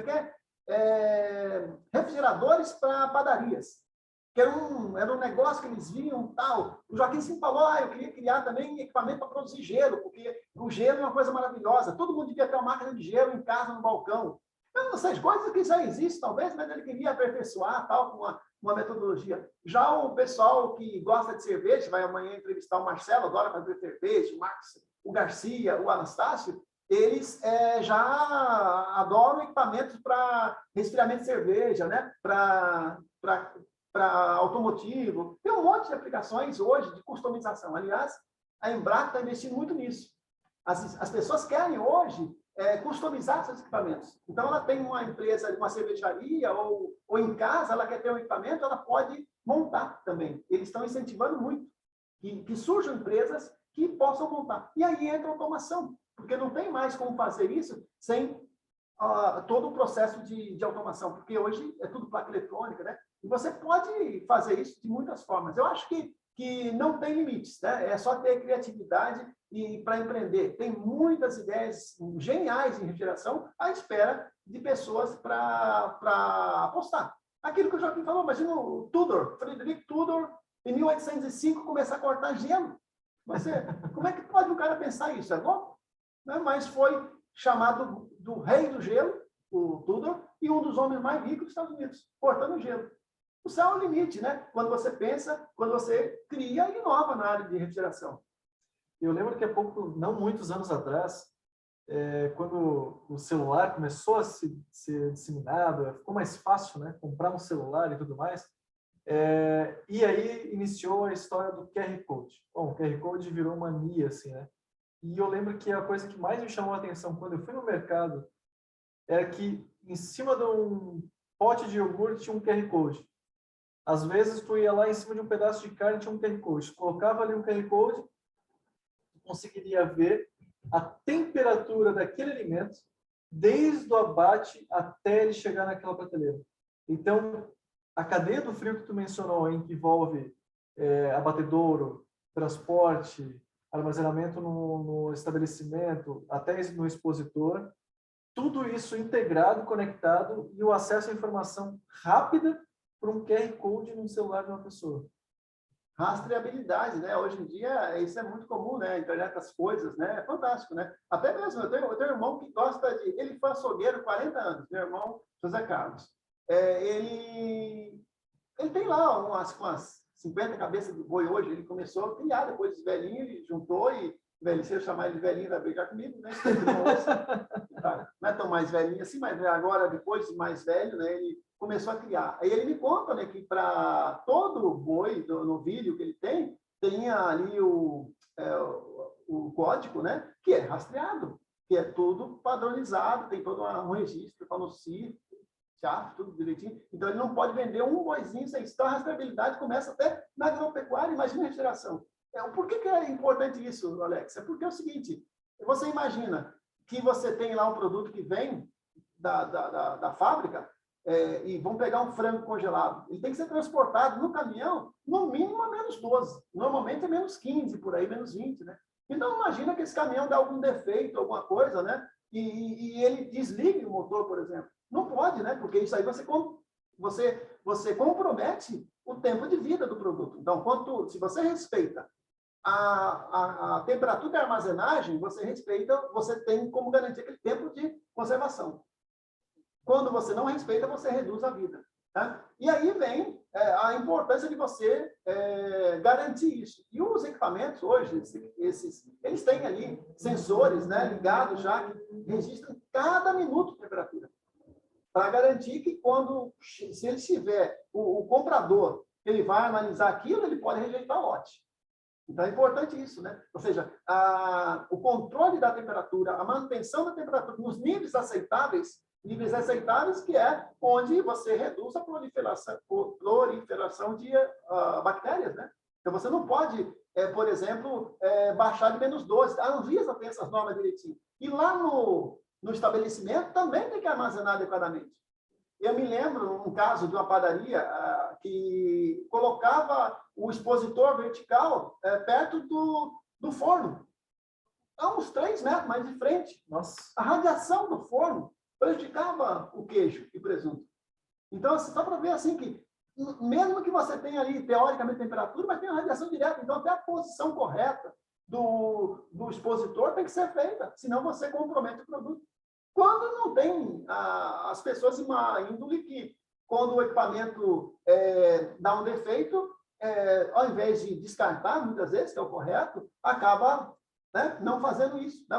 refrigeradores para padarias. Que era um negócio que eles viam, tal. O Joaquim sempre falou, eu queria criar também equipamento para produzir gelo, porque o gelo é uma coisa maravilhosa. Todo mundo devia ter uma máquina de gelo em casa, no balcão. Essas coisas que já existem, talvez, mas ele queria aperfeiçoar, tal, com uma metodologia. Já o pessoal que gosta de cerveja, vai amanhã entrevistar o Marcelo, adora fazer cerveja, o Marcos, o Garcia, o Anastácio, eles já adoram equipamentos para resfriamento de cerveja, né? Para automotivo. Tem um monte de aplicações hoje de customização. Aliás, a Embraco está investindo muito nisso. As pessoas querem hoje customizar seus equipamentos. Então, ela tem uma empresa, uma cervejaria, ou em casa, ela quer ter um equipamento, ela pode montar também. Eles estão incentivando muito que surjam empresas que possam montar. E aí entra a automação, porque não tem mais como fazer isso sem todo o processo de automação, porque hoje é tudo placa eletrônica, né? E você pode fazer isso de muitas formas. Eu acho que não tem limites, né? É só ter criatividade e para empreender. Tem muitas ideias geniais em refrigeração à espera de pessoas para apostar. Aquilo que o Joaquim falou, imagina o Tudor, Frederic Tudor, em 1805, começar a cortar gelo. Como é que pode um cara pensar isso? É louco? Né? Mas foi chamado do rei do gelo, o Tudor, e um dos homens mais ricos dos Estados Unidos, cortando gelo. O céu é o limite, né? Quando você pensa, quando você cria e inova na área de refrigeração. Eu lembro que há pouco, não muitos anos atrás, quando o celular começou a ser disseminado, ficou mais fácil, né? Comprar um celular e tudo mais. E aí iniciou a história do QR Code. Bom, o QR Code virou mania, assim, né? E eu lembro que a coisa que mais me chamou a atenção quando eu fui no mercado era que em cima de um pote de iogurte tinha um QR Code. Às vezes tu ia lá em cima de um pedaço de carne tinha um QR Code. Colocava ali um QR Code, tu conseguiria ver a temperatura daquele alimento desde o abate até ele chegar naquela prateleira. Então, a cadeia do frio que tu mencionou, em que envolve abatedouro, transporte, armazenamento no estabelecimento, até no expositor, tudo isso integrado, conectado e o acesso à informação rápida por um QR Code no celular de uma pessoa. Rastreabilidade, né? Hoje em dia, isso é muito comum, né? A internet das coisas, né? É fantástico, né? Até mesmo, eu tenho um irmão que gosta de... Ele foi açougueiro 40 anos, meu irmão José Carlos. Ele tem lá umas 50 cabeças de boi hoje, ele começou a criar, depois de velhinho, ele juntou e se eu chamar ele de velhinho, vai brigar comigo, né? Não é tão mais velhinho assim, mas agora, depois de mais velho, né, ele começou a criar. Aí ele me conta, né, que para todo boi, novilho que ele tem ali o código, né, que é rastreado, que é tudo padronizado, tem todo um registro para no CIF, tudo direitinho. Então, ele não pode vender um boizinho sem estar. A rastreabilidade começa até na agropecuária, imagina a refrigeração. Por que é importante isso, Alex? É porque é o seguinte, você imagina que você tem lá um produto que vem da fábrica e vão pegar um frango congelado. Ele tem que ser transportado no caminhão, no mínimo a menos 12. Normalmente é menos 15, por aí, menos 20, né? Então, imagina que esse caminhão dá algum defeito, alguma coisa, né? E ele desligue o motor, por exemplo. Não pode, né? Porque isso aí você compromete o tempo de vida do produto. Então, se você respeita a temperatura de armazenagem, você tem como garantir aquele tempo de conservação. Quando você não respeita, você reduz a vida. Tá? E aí vem a importância de você garantir isso. E os equipamentos hoje, eles têm ali sensores, né, ligados já, que registram cada minuto de temperatura. Para garantir que se ele tiver o comprador, ele vai analisar aquilo, ele pode rejeitar o lote. Então, é importante isso, né? Ou seja, o controle da temperatura, a manutenção da temperatura nos níveis aceitáveis, que é onde você reduz a proliferação de bactérias, né? Então, você não pode, por exemplo, baixar de menos 12. A Anvisa tem essas normas direitinho. E lá no estabelecimento também tem que armazenar adequadamente. Eu me lembro um caso de uma padaria que colocava o expositor vertical perto do forno, a uns 3 metros mais de frente. Nossa. A radiação do forno prejudicava o queijo e presunto. Então, só para ver assim que, mesmo que você tenha ali, teoricamente, temperatura, mas tem a radiação direta. Então, até a posição correta do expositor tem que ser feita, senão você compromete o produto. Quando não tem as pessoas em má índole que, quando o equipamento dá um defeito, ao invés de descartar, muitas vezes, que é o correto, acaba, né, não fazendo isso, né,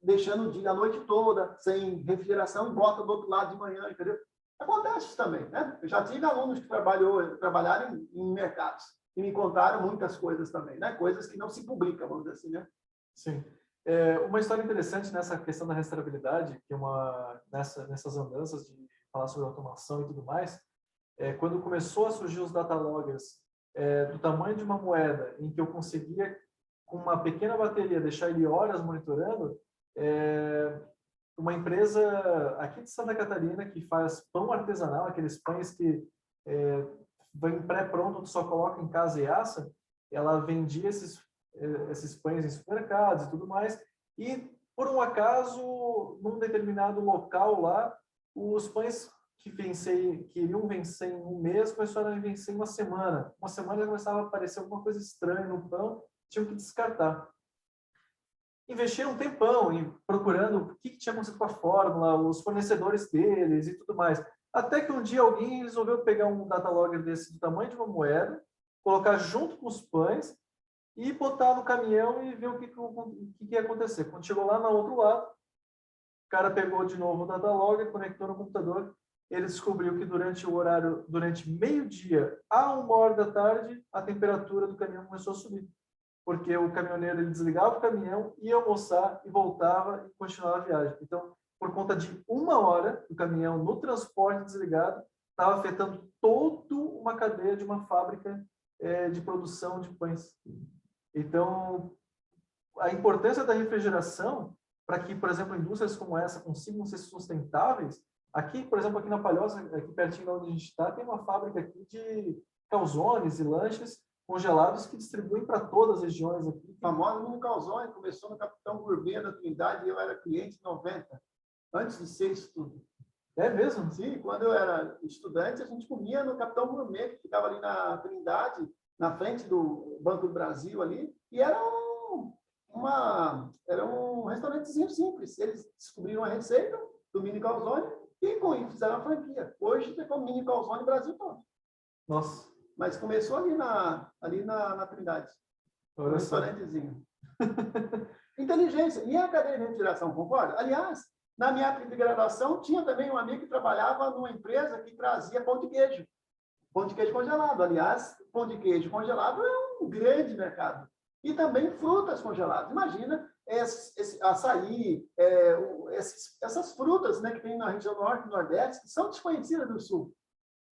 deixando o dia, a noite toda, sem refrigeração, e bota do outro lado de manhã, entendeu? Acontece isso também, né? Eu já tive alunos que trabalharam em mercados e me contaram muitas coisas também, né? Coisas que não se publicam, vamos dizer assim, né? Sim. Uma história interessante nessa questão da restaurabilidade, que nessas andanças de falar sobre automação e tudo mais, quando começou a surgir os data loggers do tamanho de uma moeda, em que eu conseguia, com uma pequena bateria, deixar ele horas monitorando, uma empresa aqui de Santa Catarina que faz pão artesanal, aqueles pães que vem pré-pronto, tu só coloca em casa e assa, ela vendia esses pães em supermercados e tudo mais, e por um acaso, num determinado local lá, os pães que iriam vencer em um mês, começaram a vencer em uma semana. Uma semana começava a aparecer alguma coisa estranha no pão, tinham que descartar. Investiram um tempão procurando o que tinha acontecido com a fórmula, os fornecedores deles e tudo mais. Até que um dia alguém resolveu pegar um data logger desse do tamanho de uma moeda, colocar junto com os pães e botar no caminhão e ver o que ia acontecer. Quando chegou lá no outro lado, o cara pegou de novo o data logger, conectou no computador, ele descobriu que durante meio-dia a 1h da tarde, a temperatura do caminhão começou a subir. Porque o caminhoneiro ele desligava o caminhão, ia almoçar e voltava e continuava a viagem. Então, por conta de 1 hora do caminhão no transporte desligado, estava afetando toda uma cadeia de uma fábrica de produção de pães. Então, a importância da refrigeração para que, por exemplo, indústrias como essa consigam ser sustentáveis. Aqui, por exemplo, aqui na Palhoça, aqui pertinho de onde a gente está, tem uma fábrica aqui de calzones e lanches congelados que distribuem para todas as regiões aqui. Famosa no calzone, começou no Capitão Gourmet da Trindade e eu era cliente em 90, antes de ser estudo. É mesmo? Sim, quando eu era estudante, a gente comia no Capitão Gourmet, que ficava ali na Trindade, na frente do Banco do Brasil ali, e era um restaurantezinho simples. Eles descobriram a receita do mini calzone e com isso fizeram a franquia. Hoje tem como mini calzone Brasil todo. Nossa. Mas começou ali na Trindade. Um restaurantezinho. Inteligência. E a cadeia de refrigeração, concorda? Aliás, na minha época de graduação, tinha também um amigo que trabalhava numa empresa que trazia pão de queijo. Pão de queijo congelado. Aliás, pão de queijo congelado é um grande mercado. E também frutas congeladas. Imagina esse açaí, essas frutas, né, que tem na região norte e nordeste, que são desconhecidas do sul.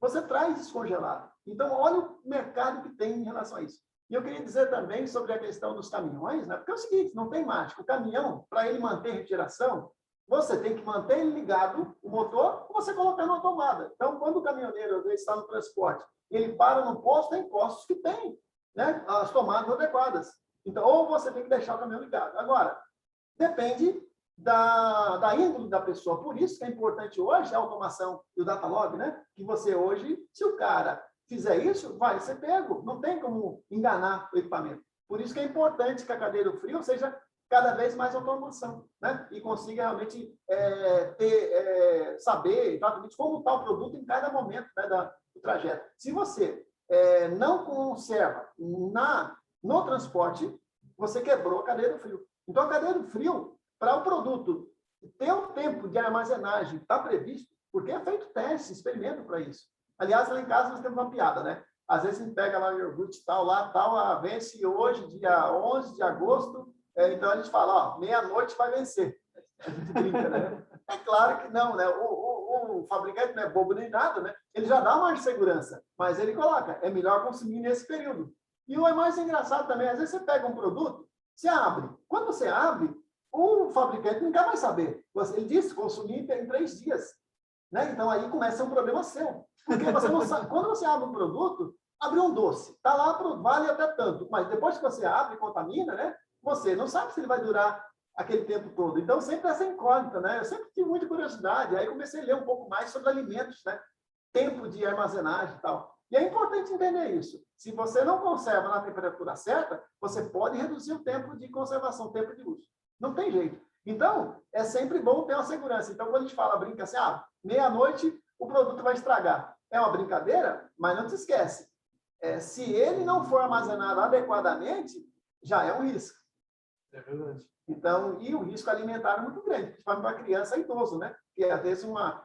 Você traz descongelado. Então, olha o mercado que tem em relação a isso. E eu queria dizer também sobre a questão dos caminhões, né? Porque é o seguinte, não tem mágica. O caminhão, para ele manter refrigeração, você tem que manter ele ligado, o motor, ou você colocar na tomada. Então, quando o caminhoneiro, às vezes, está no transporte, ele para no posto, tem postos que tem, né, as tomadas adequadas. Então, ou você tem que deixar o caminhão ligado. Agora, depende da índole da pessoa. Por isso que é importante hoje a automação e o data log, né? Que você hoje, se o cara fizer isso, vai ser pego. Não tem como enganar o equipamento. Por isso que é importante que a cadeia do frio seja cada vez mais automação, né? E consiga realmente saber exatamente como está o produto em cada momento, né, do trajeto. Se você não conserva no transporte, você quebrou a cadeia do frio. Então, a cadeia do frio, para o produto ter o tempo de armazenagem, está previsto, porque é feito teste, experimento para isso. Aliás, lá em casa nós temos uma piada, né? Às vezes a gente pega lá o iogurte tal, vence hoje, dia 11 de agosto, então a gente fala, ó, meia-noite vai vencer. A gente brinca, né? É claro que não, né? O fabricante não é bobo nem nada, né? Ele já dá uma segurança, mas ele coloca, é melhor consumir nesse período. E o mais engraçado também, às vezes você pega um produto, você abre. Quando você abre, o fabricante não quer mais saber. Ele disse consumir em 3 dias. Né? Então, aí começa um problema seu. Porque você não sabe. Quando você abre um produto, abre um doce. Está lá, vale até tanto. Mas depois que você abre e contamina, né? Você não sabe se ele vai durar aquele tempo todo. Então, sempre essa incógnita. Né? Eu sempre tive muita curiosidade. Aí comecei a ler um pouco mais sobre alimentos, né? Tempo de armazenagem e tal. E é importante entender isso. Se você não conserva na temperatura certa, você pode reduzir o tempo de conservação, o tempo de uso. Não tem jeito. Então, é sempre bom ter uma segurança. Então, quando a gente fala, brinca assim, meia-noite o produto vai estragar. É uma brincadeira, mas não se esquece. Se ele não for armazenado adequadamente, já é um risco. É verdade. Então, e o risco alimentar é muito grande, principalmente para criança e idoso, né? Que às vezes uma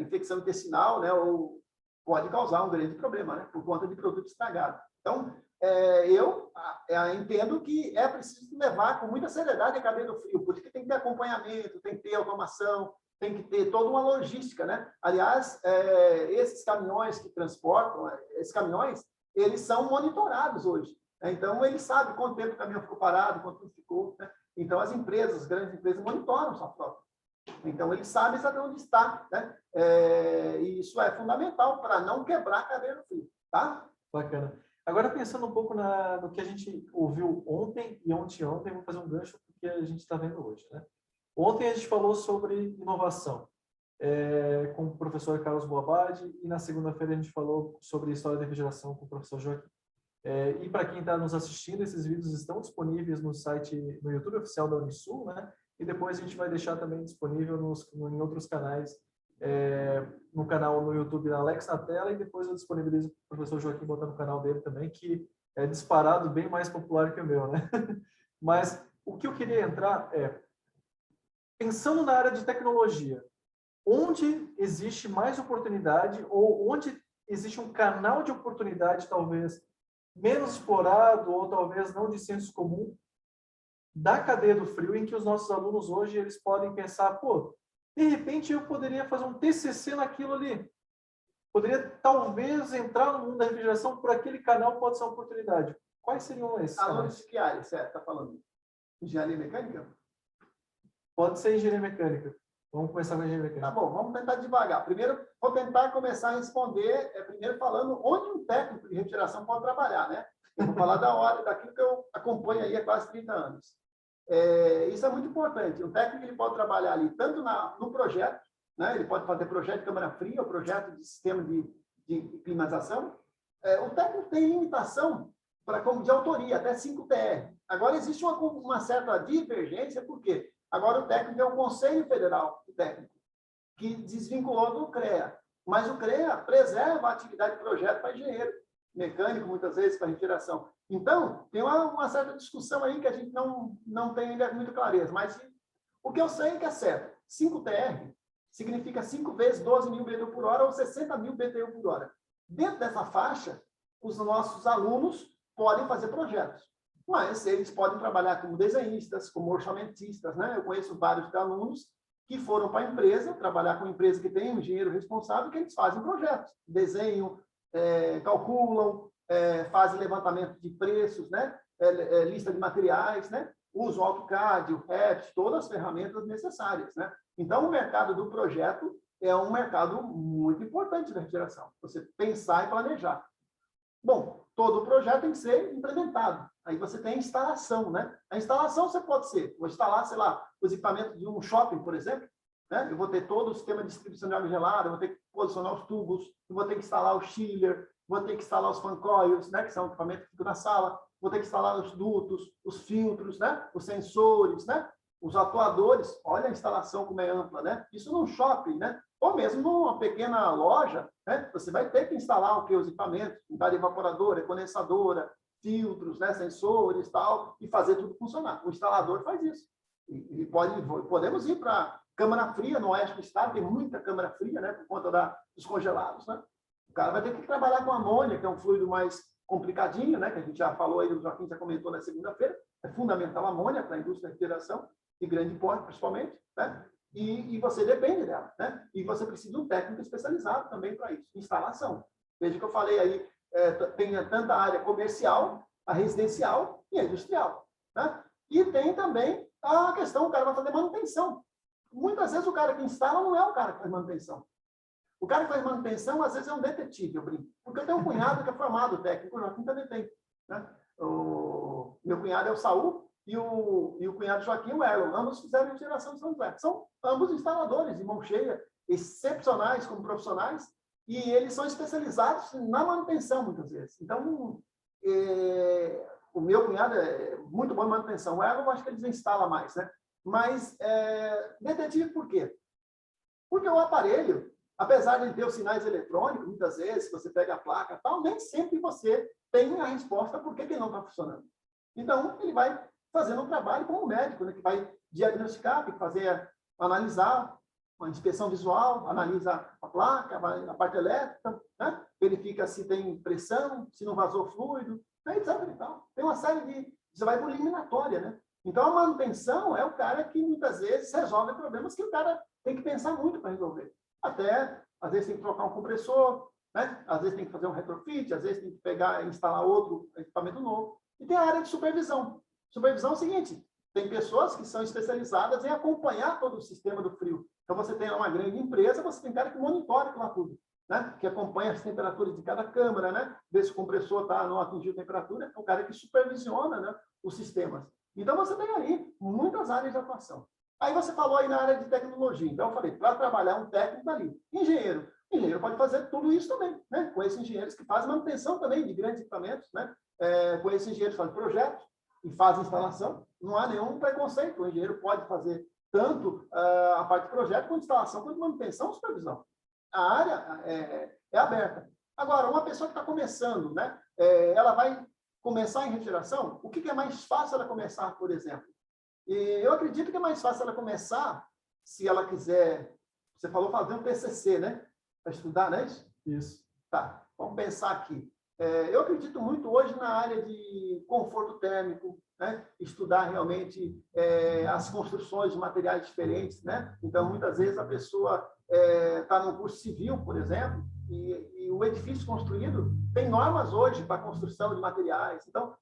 infecção intestinal, né? Ou pode causar um grande problema, né? Por conta de produto estragado. Então, eu entendo que é preciso levar com muita seriedade a cadeia do frio, porque tem que ter acompanhamento, tem que ter automação, tem que ter toda uma logística, né? Aliás, esses caminhões que transportam, esses caminhões, eles são monitorados hoje. Né? Então, eles sabem quanto tempo o caminhão ficou parado, quanto tempo ficou. Né? Então, as empresas, as grandes empresas, monitoram sua frota. Então, eles sabem onde está. Né? E isso é fundamental para não quebrar a cadeia do frio. Tá? Bacana. Agora, pensando um pouco no que a gente ouviu ontem e ontem, vou fazer um gancho porque a gente está vendo hoje. Né? Ontem a gente falou sobre inovação com o professor Carlos Boabadi e na segunda-feira a gente falou sobre história da refrigeração com o professor Joaquim. E para quem está nos assistindo, esses vídeos estão disponíveis no site, no YouTube oficial da Unisul, né? E depois a gente vai deixar também disponível em outros canais, no canal no YouTube da Alex na tela, e depois eu disponibilizo o professor Joaquim botar no canal dele também, que é disparado bem mais popular que o meu, né? Mas o que eu queria entrar pensando na área de tecnologia, onde existe mais oportunidade ou onde existe um canal de oportunidade talvez menos explorado ou talvez não de senso comum da cadeia do frio, em que os nossos alunos hoje eles podem pensar, pô, de repente eu poderia fazer um TCC naquilo ali, poderia talvez entrar no mundo da refrigeração por aquele canal, pode ser uma oportunidade. Quais seriam esses alunos canais? de que área você está falando? Engenharia mecânica? Pode ser engenharia mecânica. Vamos começar com a engenharia mecânica. Tá bom, vamos tentar devagar. Primeiro, vou tentar começar a responder, primeiro falando onde um técnico de refrigeração pode trabalhar, né? Eu vou falar daquilo que eu acompanho aí há quase 30 anos. Isso é muito importante. O técnico ele pode trabalhar ali tanto no projeto, né? Ele pode fazer projeto de câmara fria, ou projeto de sistema de climatização. O técnico tem limitação de autoria, até 5 TR. Agora, existe uma certa divergência, por quê? Agora, o técnico é o Conselho Federal do Técnico, que desvinculou do CREA. Mas o CREA preserva a atividade de projeto para engenheiro mecânico, muitas vezes, para refrigeração. Então, tem uma certa discussão aí que a gente não tem ainda muita clareza. Mas o que eu sei é que é certo. 5 TR significa 5 vezes 12.000 BTU por hora ou 60.000 BTU por hora. Dentro dessa faixa, os nossos alunos podem fazer projetos. Mas eles podem trabalhar como desenhistas, como orçamentistas, né? Eu conheço vários alunos que foram para a empresa, trabalhar com uma empresa que tem um engenheiro responsável, que eles fazem projetos, desenham, calculam, fazem levantamento de preços, né? Lista de materiais, né? Usam o AutoCAD, o Revit, todas as ferramentas necessárias, né? Então, o mercado do projeto é um mercado muito importante da refrigeração. Você pensar e planejar. Bom, todo o projeto tem que ser implementado. Aí você tem a instalação, né? A instalação você pode ser, vou instalar, sei lá, os equipamentos de um shopping, por exemplo, né? Eu vou ter todo o sistema de distribuição de água gelada, eu vou ter que posicionar os tubos, eu vou ter que instalar o chiller, vou ter que instalar os fan coils, né? Que são equipamentos que ficam na sala, vou ter que instalar os dutos, os filtros, né? Os sensores, né? Os atuadores. Olha a instalação como é ampla, né? Isso num shopping, né? Ou mesmo numa pequena loja, né? Você vai ter que instalar os equipamentos, unidade evaporadora, condensadora, filtros, né? Sensores, tal, e fazer tudo funcionar. O instalador faz isso. E podemos ir para câmara fria no oeste do estado, tem muita câmara fria, né? Por conta dos congelados, né? O cara vai ter que trabalhar com amônia, que é um fluido mais complicadinho, né? Que a gente já falou aí, o Joaquim já comentou na segunda-feira. É fundamental a amônia para a indústria de refrigeração, de grande porte, principalmente, né? E você depende dela, né? E você precisa de um técnico especializado também para isso, instalação. Veja que eu falei aí, tem tanta área comercial, a residencial e a industrial, né? E tem também A questão, o cara vai fazer manutenção. Muitas vezes o cara que instala não é o cara que faz manutenção. O cara que faz manutenção, às vezes, é um detetive, eu brinco. Porque eu tenho um cunhado que é formado técnico, o Joaquim também tem. Né? O meu cunhado é o Saul e o cunhado Joaquim, o Erlon. Ambos fizeram geração de São José. São ambos instaladores, de mão cheia, excepcionais como profissionais, e eles são especializados na manutenção, muitas vezes. Então, o meu cunhado é muito bom em manutenção. O Erlon, eu acho que eles instalam mais, né? Mas, detetive por quê? Porque o aparelho, apesar de ele ter os sinais eletrônicos, muitas vezes, se você pega a placa tal, nem sempre você tem a resposta por que ele não está funcionando. Então, ele vai fazendo um trabalho com o médico, né, que vai diagnosticar, tem que fazer, analisar, uma inspeção visual, analisa a placa, a parte elétrica, né, verifica se tem pressão, se não vazou fluido, né, etc. E tal. Tem uma série de... Você vai por eliminatória, né? Então, a manutenção é o cara que, muitas vezes, resolve problemas que o cara tem que pensar muito para resolver. Até, às vezes, tem que trocar um compressor, né? Às vezes tem que fazer um retrofit, às vezes tem que pegar e instalar outro equipamento novo. E tem a área de supervisão. Supervisão é o seguinte, tem pessoas que são especializadas em acompanhar todo o sistema do frio. Então, você tem uma grande empresa, você tem cara que monitora lá tudo, né? Que acompanha as temperaturas de cada câmara, né? Vê se o compressor não atingiu a temperatura, é o cara que supervisiona, né, os sistemas. Então, você tem aí muitas áreas de atuação. Aí você falou aí na área de tecnologia. Então, eu falei, para trabalhar um técnico ali. Engenheiro. Engenheiro pode fazer tudo isso também, né? Conheço engenheiros que fazem manutenção também de grandes equipamentos, né? Conheço engenheiros que fazem projetos e fazem instalação. Não há nenhum preconceito. O engenheiro pode fazer tanto a parte de projeto, quanto instalação, quanto manutenção, supervisão. A área é aberta. Agora, uma pessoa que está começando, né? Ela vai começar em refrigeração. O que é mais fácil ela começar, por exemplo? E eu acredito que é mais fácil ela começar, se ela quiser, você falou fazer um TCC, né? Para estudar, não é isso? Isso. Tá, vamos pensar aqui. Eu acredito muito hoje na área de conforto térmico, né? Estudar realmente as construções de materiais diferentes, né? Então, muitas vezes a pessoa está no curso civil, por exemplo, e o edifício construído tem normas hoje para a construção de materiais. Então,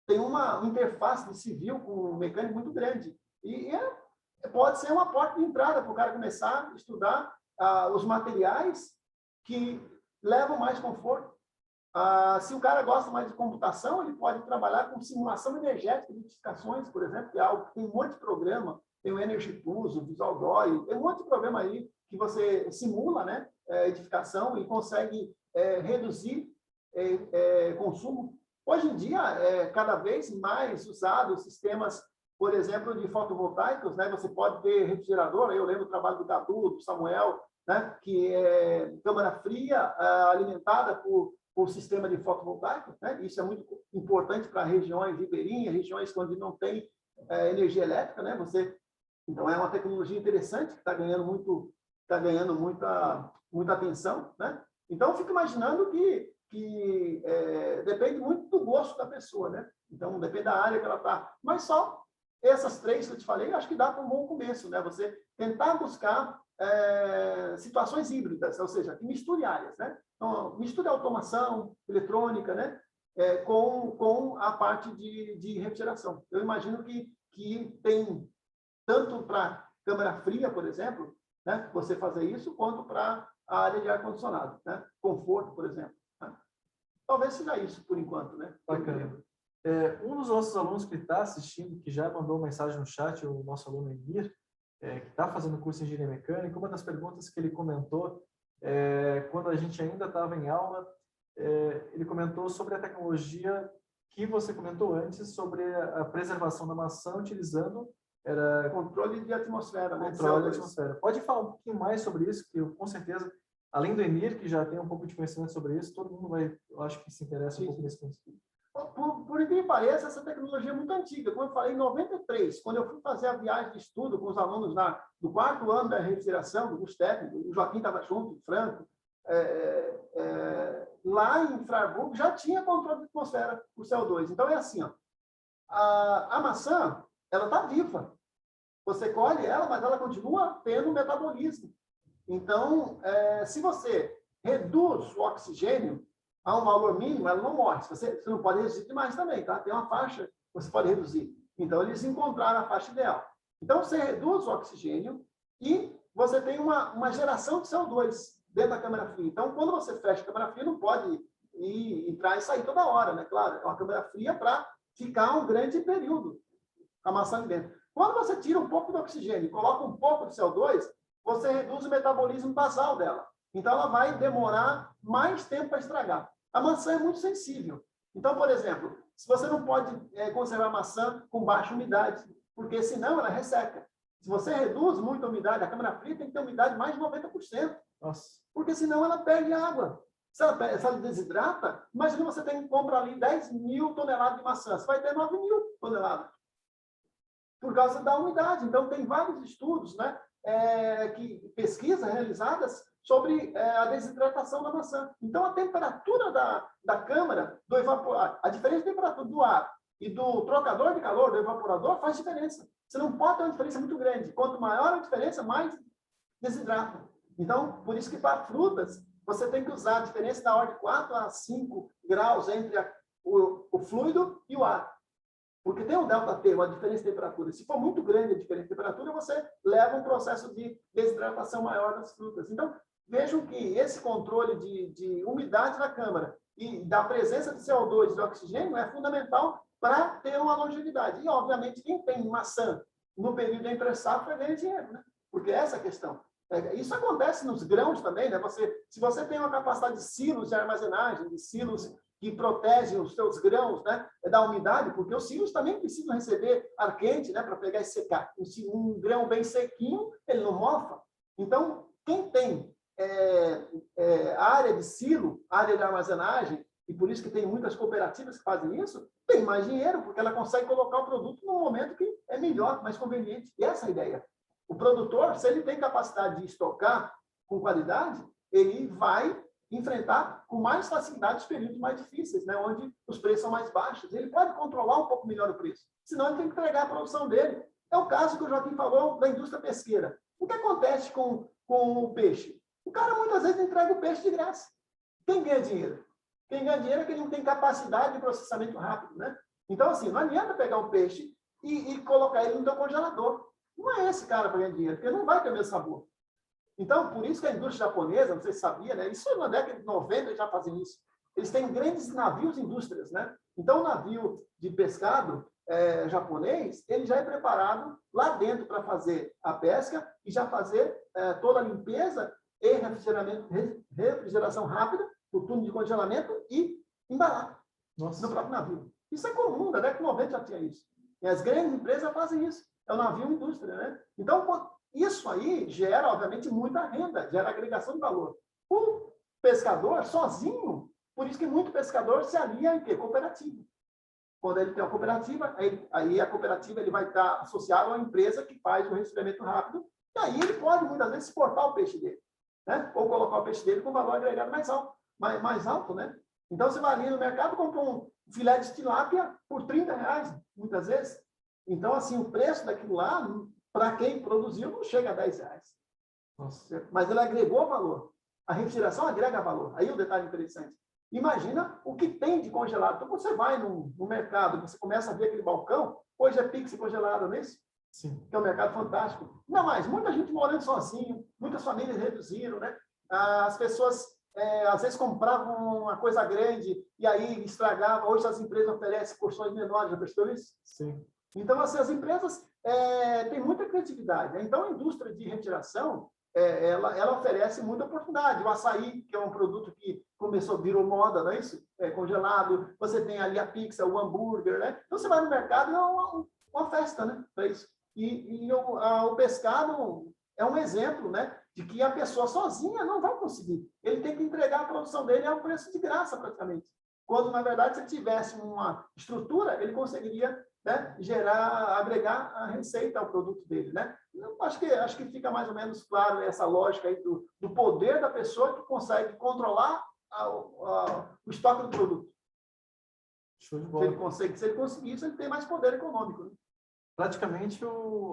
tem uma interface de civil com o mecânico muito grande. E pode ser uma porta de entrada para o cara começar a estudar os materiais que levam mais conforto. Se o cara gosta mais de computação, ele pode trabalhar com simulação energética de edificações, por exemplo, que é algo que tem um monte de programa, tem o Energy Plus, o Visual Joy, tem um monte de programa aí que você simula, né, edificação e consegue reduzir consumo. Hoje em dia, cada vez mais usados sistemas, por exemplo, de fotovoltaicos, né? Você pode ter refrigerador, eu lembro do trabalho do Gadu, do Samuel, né? Que é câmara fria alimentada por sistema de fotovoltaico, né? Isso é muito importante para regiões ribeirinhas, regiões onde não tem energia elétrica, né? Então, é uma tecnologia interessante que está ganhando muita atenção, né? Então, eu fico imaginando que depende muito do gosto da pessoa, né? Então, depende da área que ela está. Mas só essas três que eu te falei, acho que dá para um bom começo, né? Você tentar buscar situações híbridas, ou seja, que misture áreas, né? Então, misture automação, eletrônica, né? Com a parte de refrigeração. Eu imagino que tem tanto para câmara fria, por exemplo, né? Você fazer isso, quanto para a área de ar-condicionado, né? Conforto, por exemplo. Talvez seja isso, por enquanto, né? Bacana. Um dos nossos alunos que está assistindo, que já mandou mensagem no chat, o nosso aluno Emir, que está fazendo curso de engenharia mecânica, uma das perguntas que ele comentou, quando a gente ainda estava em aula, ele comentou sobre a tecnologia que você comentou antes, sobre a preservação da maçã utilizando... controle de atmosfera, né? Controle de atmosfera. Pode falar um pouquinho mais sobre isso, que eu, com certeza... Além do Emir, que já tem um pouco de conhecimento sobre isso, todo mundo vai, eu acho que se interessa um pouco nesse conhecimento. Por incrível que pareça, essa tecnologia é muito antiga. Como eu falei, em 93, quando eu fui fazer a viagem de estudo com os alunos do 4º ano da refrigeração, do curso técnico, o Joaquim estava junto, o Franco, lá em Freiburg já tinha controle de atmosfera por CO2. Então, é assim, ó, a maçã, ela está viva. Você colhe ela, mas ela continua tendo metabolismo. Então, se você reduz o oxigênio a um valor mínimo, ela não morre. Você não pode reduzir demais também, tá? Tem uma faixa que você pode reduzir. Então, eles encontraram a faixa ideal. Então, você reduz o oxigênio e você tem uma geração de CO2 dentro da câmara fria. Então, quando você fecha a câmara fria, não pode entrar e sair toda hora, né? Claro, é uma câmara fria para ficar um grande período a maçã ali dentro. Quando você tira um pouco do oxigênio e coloca um pouco de CO2, você reduz o metabolismo basal dela. Então, ela vai demorar mais tempo para estragar. A maçã é muito sensível. Então, por exemplo, se você não pode conservar maçã com baixa umidade, porque senão ela resseca. Se você reduz muito a umidade, a câmara fria tem que ter umidade mais de 90%. Nossa. Porque senão ela perde água. Se ela desidrata, imagina você compra ali 10 mil toneladas de maçã, você vai ter 9 mil toneladas. Por causa da umidade. Então, tem vários estudos, né, pesquisas realizadas sobre a desidratação da maçã. Então, a temperatura da câmara, a diferença de temperatura do ar e do trocador de calor, do evaporador, faz diferença. Você não pode ter uma diferença muito grande. Quanto maior a diferença, mais desidrata. Então, por isso que para frutas, você tem que usar a diferença da ordem de 4 a 5 graus entre o fluido e o ar. Porque tem um ΔT, uma diferença de temperatura. Se for muito grande a diferença de temperatura, você leva um processo de desidratação maior das frutas. Então, vejam que esse controle de umidade na câmara e da presença de CO2 e de oxigênio é fundamental para ter uma longevidade. E, obviamente, quem tem maçã no período entre safra ganha dinheiro, né? Porque essa é a questão. Isso acontece nos grãos também, né? Se você tem uma capacidade de silos de armazenagem, de silos que protegem os seus grãos, né, da umidade, porque os silos também precisam receber ar quente, né, para pegar e secar. Um grão bem sequinho, ele não mofa. Então, quem tem área de silo, área de armazenagem, e por isso que tem muitas cooperativas que fazem isso, tem mais dinheiro, porque ela consegue colocar o produto no momento que é melhor, mais conveniente. E essa é a ideia. O produtor, se ele tem capacidade de estocar com qualidade, ele vai enfrentar com mais facilidade os períodos mais difíceis, né, onde os preços são mais baixos. Ele pode controlar um pouco melhor o preço, senão ele tem que entregar a produção dele. É o caso que o Joaquim falou da indústria pesqueira. O que acontece com o peixe? O cara muitas vezes entrega o peixe de graça. Quem ganha dinheiro? Quem ganha dinheiro é quem não tem capacidade de processamento rápido, né? Então, assim, não adianta pegar um peixe e colocar ele no teu congelador. Não é esse cara para ganhar dinheiro, porque não vai ter o mesmo sabor. Então, por isso que a indústria japonesa, não sei se sabia, né? Isso na década de 90 eles já fazem isso. Eles têm grandes navios indústrias, né? Então, o navio de pescado japonês, ele já é preparado lá dentro para fazer a pesca e já fazer toda a limpeza e refrigeração rápida, o túnel de congelamento e embalar no próprio navio. Isso é comum, na década de 90 já tinha isso. E as grandes empresas fazem isso. É o navio indústria, né? Então, isso aí gera, obviamente, muita renda, gera agregação de valor. O pescador, sozinho, por isso que muito pescador se alia em quê? Cooperativa. Quando ele tem uma cooperativa, aí a cooperativa ele vai estar associado a uma empresa que faz o recebimento rápido, e aí ele pode, muitas vezes, exportar o peixe dele, né? Ou colocar o peixe dele com valor agregado mais alto, né? Então, você vai ali no mercado e compra um filé de tilápia por R$30, muitas vezes. Então, assim, o preço daquilo lá, para quem produziu, não chega a R$10. Nossa. Mas ele agregou valor. A refrigeração agrega valor. Aí o detalhe interessante. Imagina o que tem de congelado. Então, você vai no mercado, você começa a ver aquele balcão, hoje é pizza congelada, não é isso? Sim. Que é um mercado fantástico. Não, mas muita gente morando sozinho, muitas famílias reduziram, né? As pessoas, às vezes, compravam uma coisa grande e aí estragava. Hoje as empresas oferecem porções menores, já percebeu isso? Sim. Então, assim, as empresas têm muita criatividade. Então, a indústria de refrigeração, ela oferece muita oportunidade. O açaí, que é um produto que virou moda, não é isso? Congelado. Você tem ali a pizza, o hambúrguer, né? Então, você vai no mercado e é uma festa, né? Para isso. E o pescado é um exemplo, né? De que a pessoa sozinha não vai conseguir. Ele tem que entregar a produção dele a um preço de graça, praticamente. Quando, na verdade, se ele tivesse uma estrutura, ele conseguiria, né, agregar a receita ao produto dele, né? Eu acho que fica mais ou menos claro essa lógica aí do poder da pessoa que consegue controlar o estoque do produto. Show de bola. Se ele conseguir isso, ele tem mais poder econômico, né? Praticamente,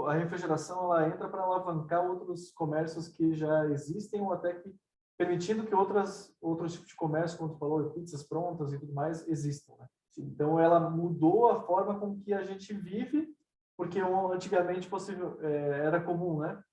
a refrigeração ela entra para alavancar outros comércios que já existem ou até que permitindo que outros tipos de comércio, como tu falou, pizzas prontas e tudo mais, existam, né? Então, ela mudou a forma com que a gente vive, porque antigamente era comum, né?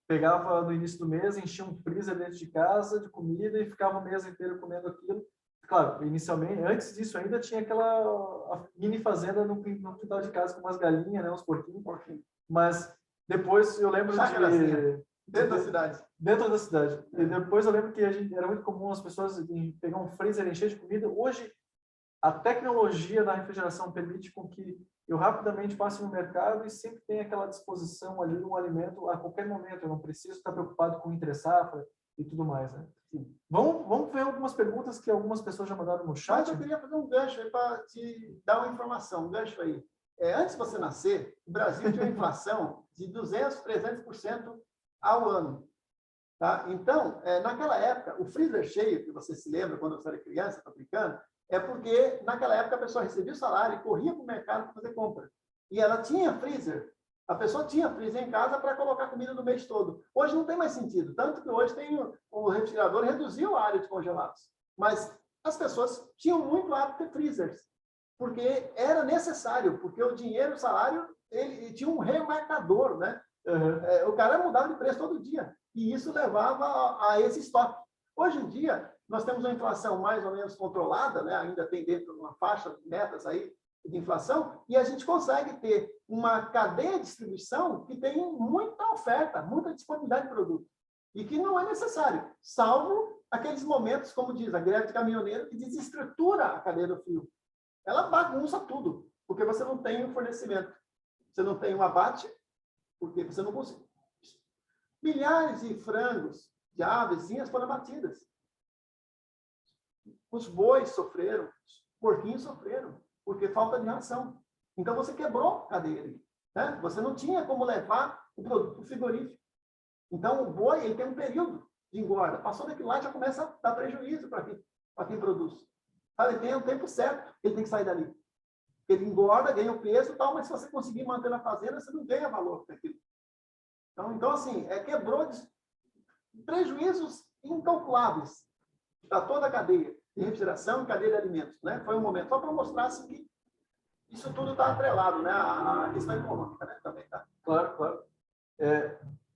Pegava no início do mês, enchia um freezer dentro de casa de comida e ficava o mês inteiro comendo aquilo. Claro, inicialmente, antes disso ainda tinha aquela mini fazenda no quintal de casa com umas galinhas, né, uns porquinhos. Mas depois eu lembro dentro da cidade. Dentro da cidade. E depois eu lembro que era muito comum as pessoas pegar um freezer e encher de comida. Hoje, a tecnologia da refrigeração permite com que eu rapidamente passe no mercado e sempre tenha aquela disposição ali um alimento a qualquer momento. Eu não preciso estar preocupado com entre-safra e tudo mais, né? Vamos ver algumas perguntas que algumas pessoas já mandaram no chat. Mas eu queria fazer um gancho aí para te dar uma informação, um gancho aí. Antes de você nascer, o Brasil tinha uma inflação de 200%, 300% ao ano. Tá? Então, naquela época, o freezer cheio, que você se lembra quando você era criança, está brincando, é porque naquela época a pessoa recebia o salário e corria para o mercado para fazer compra. E ela tinha freezer. A pessoa tinha freezer em casa para colocar comida no mês todo. Hoje não tem mais sentido. Tanto que hoje o refrigerador reduziu a área de congelados. Mas as pessoas tinham muito hábito de freezers. Porque era necessário. Porque o dinheiro, o salário, ele tinha um remarcador, né? O cara mudava de preço todo dia. E isso levava a esse estoque. Hoje em dia, nós temos uma inflação mais ou menos controlada, né? Ainda tem dentro de uma faixa de metas aí de inflação, e a gente consegue ter uma cadeia de distribuição que tem muita oferta, muita disponibilidade de produto, e que não é necessário, salvo aqueles momentos, como diz a greve de caminhoneiro, que desestrutura a cadeia do fio. Ela bagunça tudo, porque você não tem um fornecimento, você não tem um abate, porque você não consegue. Milhares de frangos, de avezinhas foram abatidas. Os bois sofreram, os porquinhos sofreram, porque falta de ração. Então, você quebrou a cadeia ali, né? Você não tinha como levar o produto para o frigorífico. Então, o boi ele tem um período de engorda. Passou daquilo lá, já começa a dar prejuízo para quem produz. Ele tem um tempo certo, ele tem que sair dali. Ele engorda, ganha o peso e tal, mas se você conseguir manter na fazenda, você não ganha valor para aquilo. Então, assim, quebrou prejuízos incalculáveis para toda a cadeia de refrigeração e cadeia de alimentos, né? Foi um momento só para mostrar assim, que isso tudo está atrelado, né? A questão econômica, né? Também tá. Claro, claro.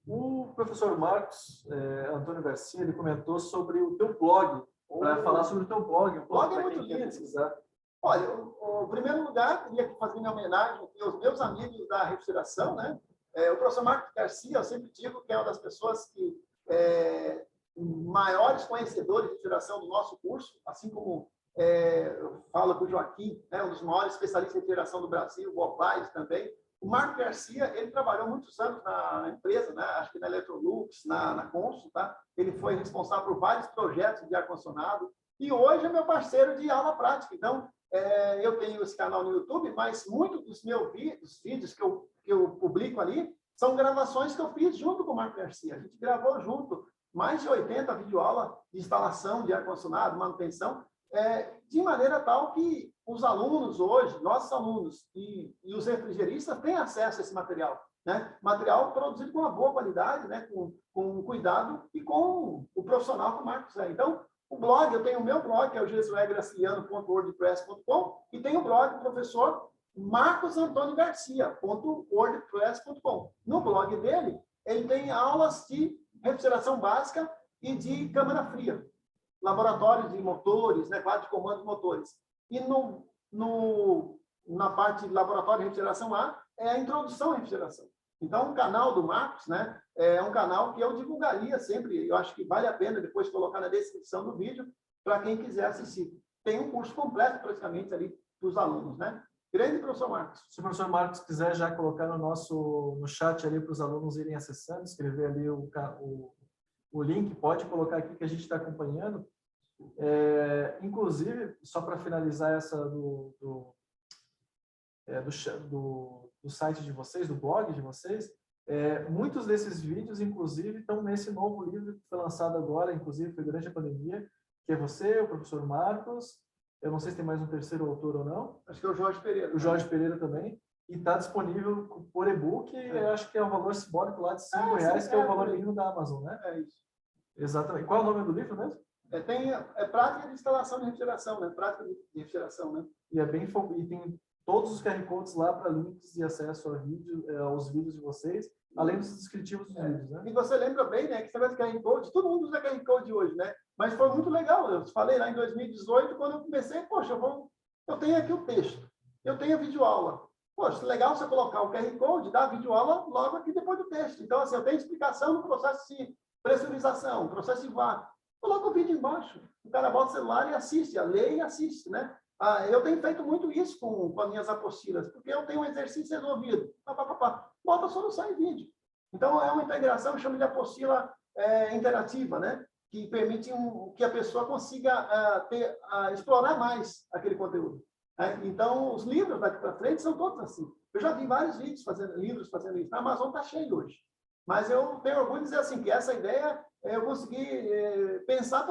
O professor Marcos Antônio Garcia, ele comentou sobre o teu blog, para falar sobre o teu blog. O blog é muito lindo. Olha, em primeiro lugar, queria fazer minha homenagem aos meus amigos da refrigeração, né? O professor Marcos Garcia, eu sempre digo que é uma das pessoas que maiores conhecedores de refrigeração do nosso curso, assim como eu falo com o Joaquim, né, um dos maiores especialistas em refrigeração do Brasil, o Bob Weiss também. O Marco Garcia, ele trabalhou muitos anos na empresa, né, acho que na Electrolux, na Consul, tá? Ele foi responsável por vários projetos de ar-condicionado e hoje é meu parceiro de aula prática. Então, eu tenho esse canal no YouTube, mas muitos dos meus vídeos que eu publico ali são gravações que eu fiz junto com o Marco Garcia. A gente gravou junto mais de 80 videoaulas de instalação de ar-condicionado, manutenção, de maneira tal que os alunos hoje, nossos alunos e os refrigeristas têm acesso a esse material, né? Material produzido com uma boa qualidade, né? Com cuidado e com o profissional que o Marcos é. Então, o blog, eu tenho o meu blog, que é o jesuegraciliano.wordpress.com, e tenho o blog do professor marcosantôniogarcia.wordpress.com. No blog dele, ele tem aulas de refrigeração básica e de câmara fria, laboratórios de motores, né, quadro de comando de motores. E na parte de laboratório de refrigeração lá, é a introdução à refrigeração. Então, o canal do Marcos, né, é um canal que eu divulgaria sempre, eu acho que vale a pena depois colocar na descrição do vídeo, para quem quiser assistir. Tem um curso completo, praticamente, ali, para os alunos, né? Grande professor Marcos. Se o professor Marcos quiser já colocar no chat ali para os alunos irem acessando, escrever ali o link, pode colocar aqui que a gente está acompanhando. Inclusive, só para finalizar essa do site de vocês, do blog de vocês, muitos desses vídeos, inclusive, estão nesse novo livro que foi lançado agora, inclusive foi durante a pandemia, que é você, o professor Marcos, eu não sei se tem mais um terceiro autor ou não. Acho que é o Jorge Pereira. O Jorge Pereira também. E está disponível por e-book, eu acho que é o valor simbólico lá de R$5, que é o valor mínimo da Amazon, né? É isso. Exatamente. Qual é o nome do livro mesmo? Tem prática de instalação de refrigeração, né? Prática de refrigeração, né? E e tem todos os QR Codes lá para links de acesso ao vídeo, aos vídeos de vocês, além dos descritivos dos vídeos, né? E você lembra bem, né, que você vai de QR Code, todo mundo usa QR Code hoje, né? Mas foi muito legal. Eu falei lá em 2018, quando eu comecei, poxa, eu tenho aqui o texto, eu tenho a videoaula. Poxa, legal você colocar o QR Code, dar a videoaula logo aqui depois do texto. Então, assim, eu tenho explicação no processo de pressurização, processo de VAR. Coloca o vídeo embaixo. O cara bota o celular e assiste, lê e assiste, né? Eu tenho feito muito isso com as minhas apostilas, porque eu tenho um exercício resolvido. Bota a solução em vídeo. Então, é uma integração, eu chamo de apostila interativa, né? Que permite que a pessoa consiga explorar mais aquele conteúdo. Então, os livros daqui para frente são todos assim. Eu já vi vários livros fazendo isso. A Amazon está cheio hoje. Mas eu tenho orgulho de dizer assim, que essa ideia eu consegui pensar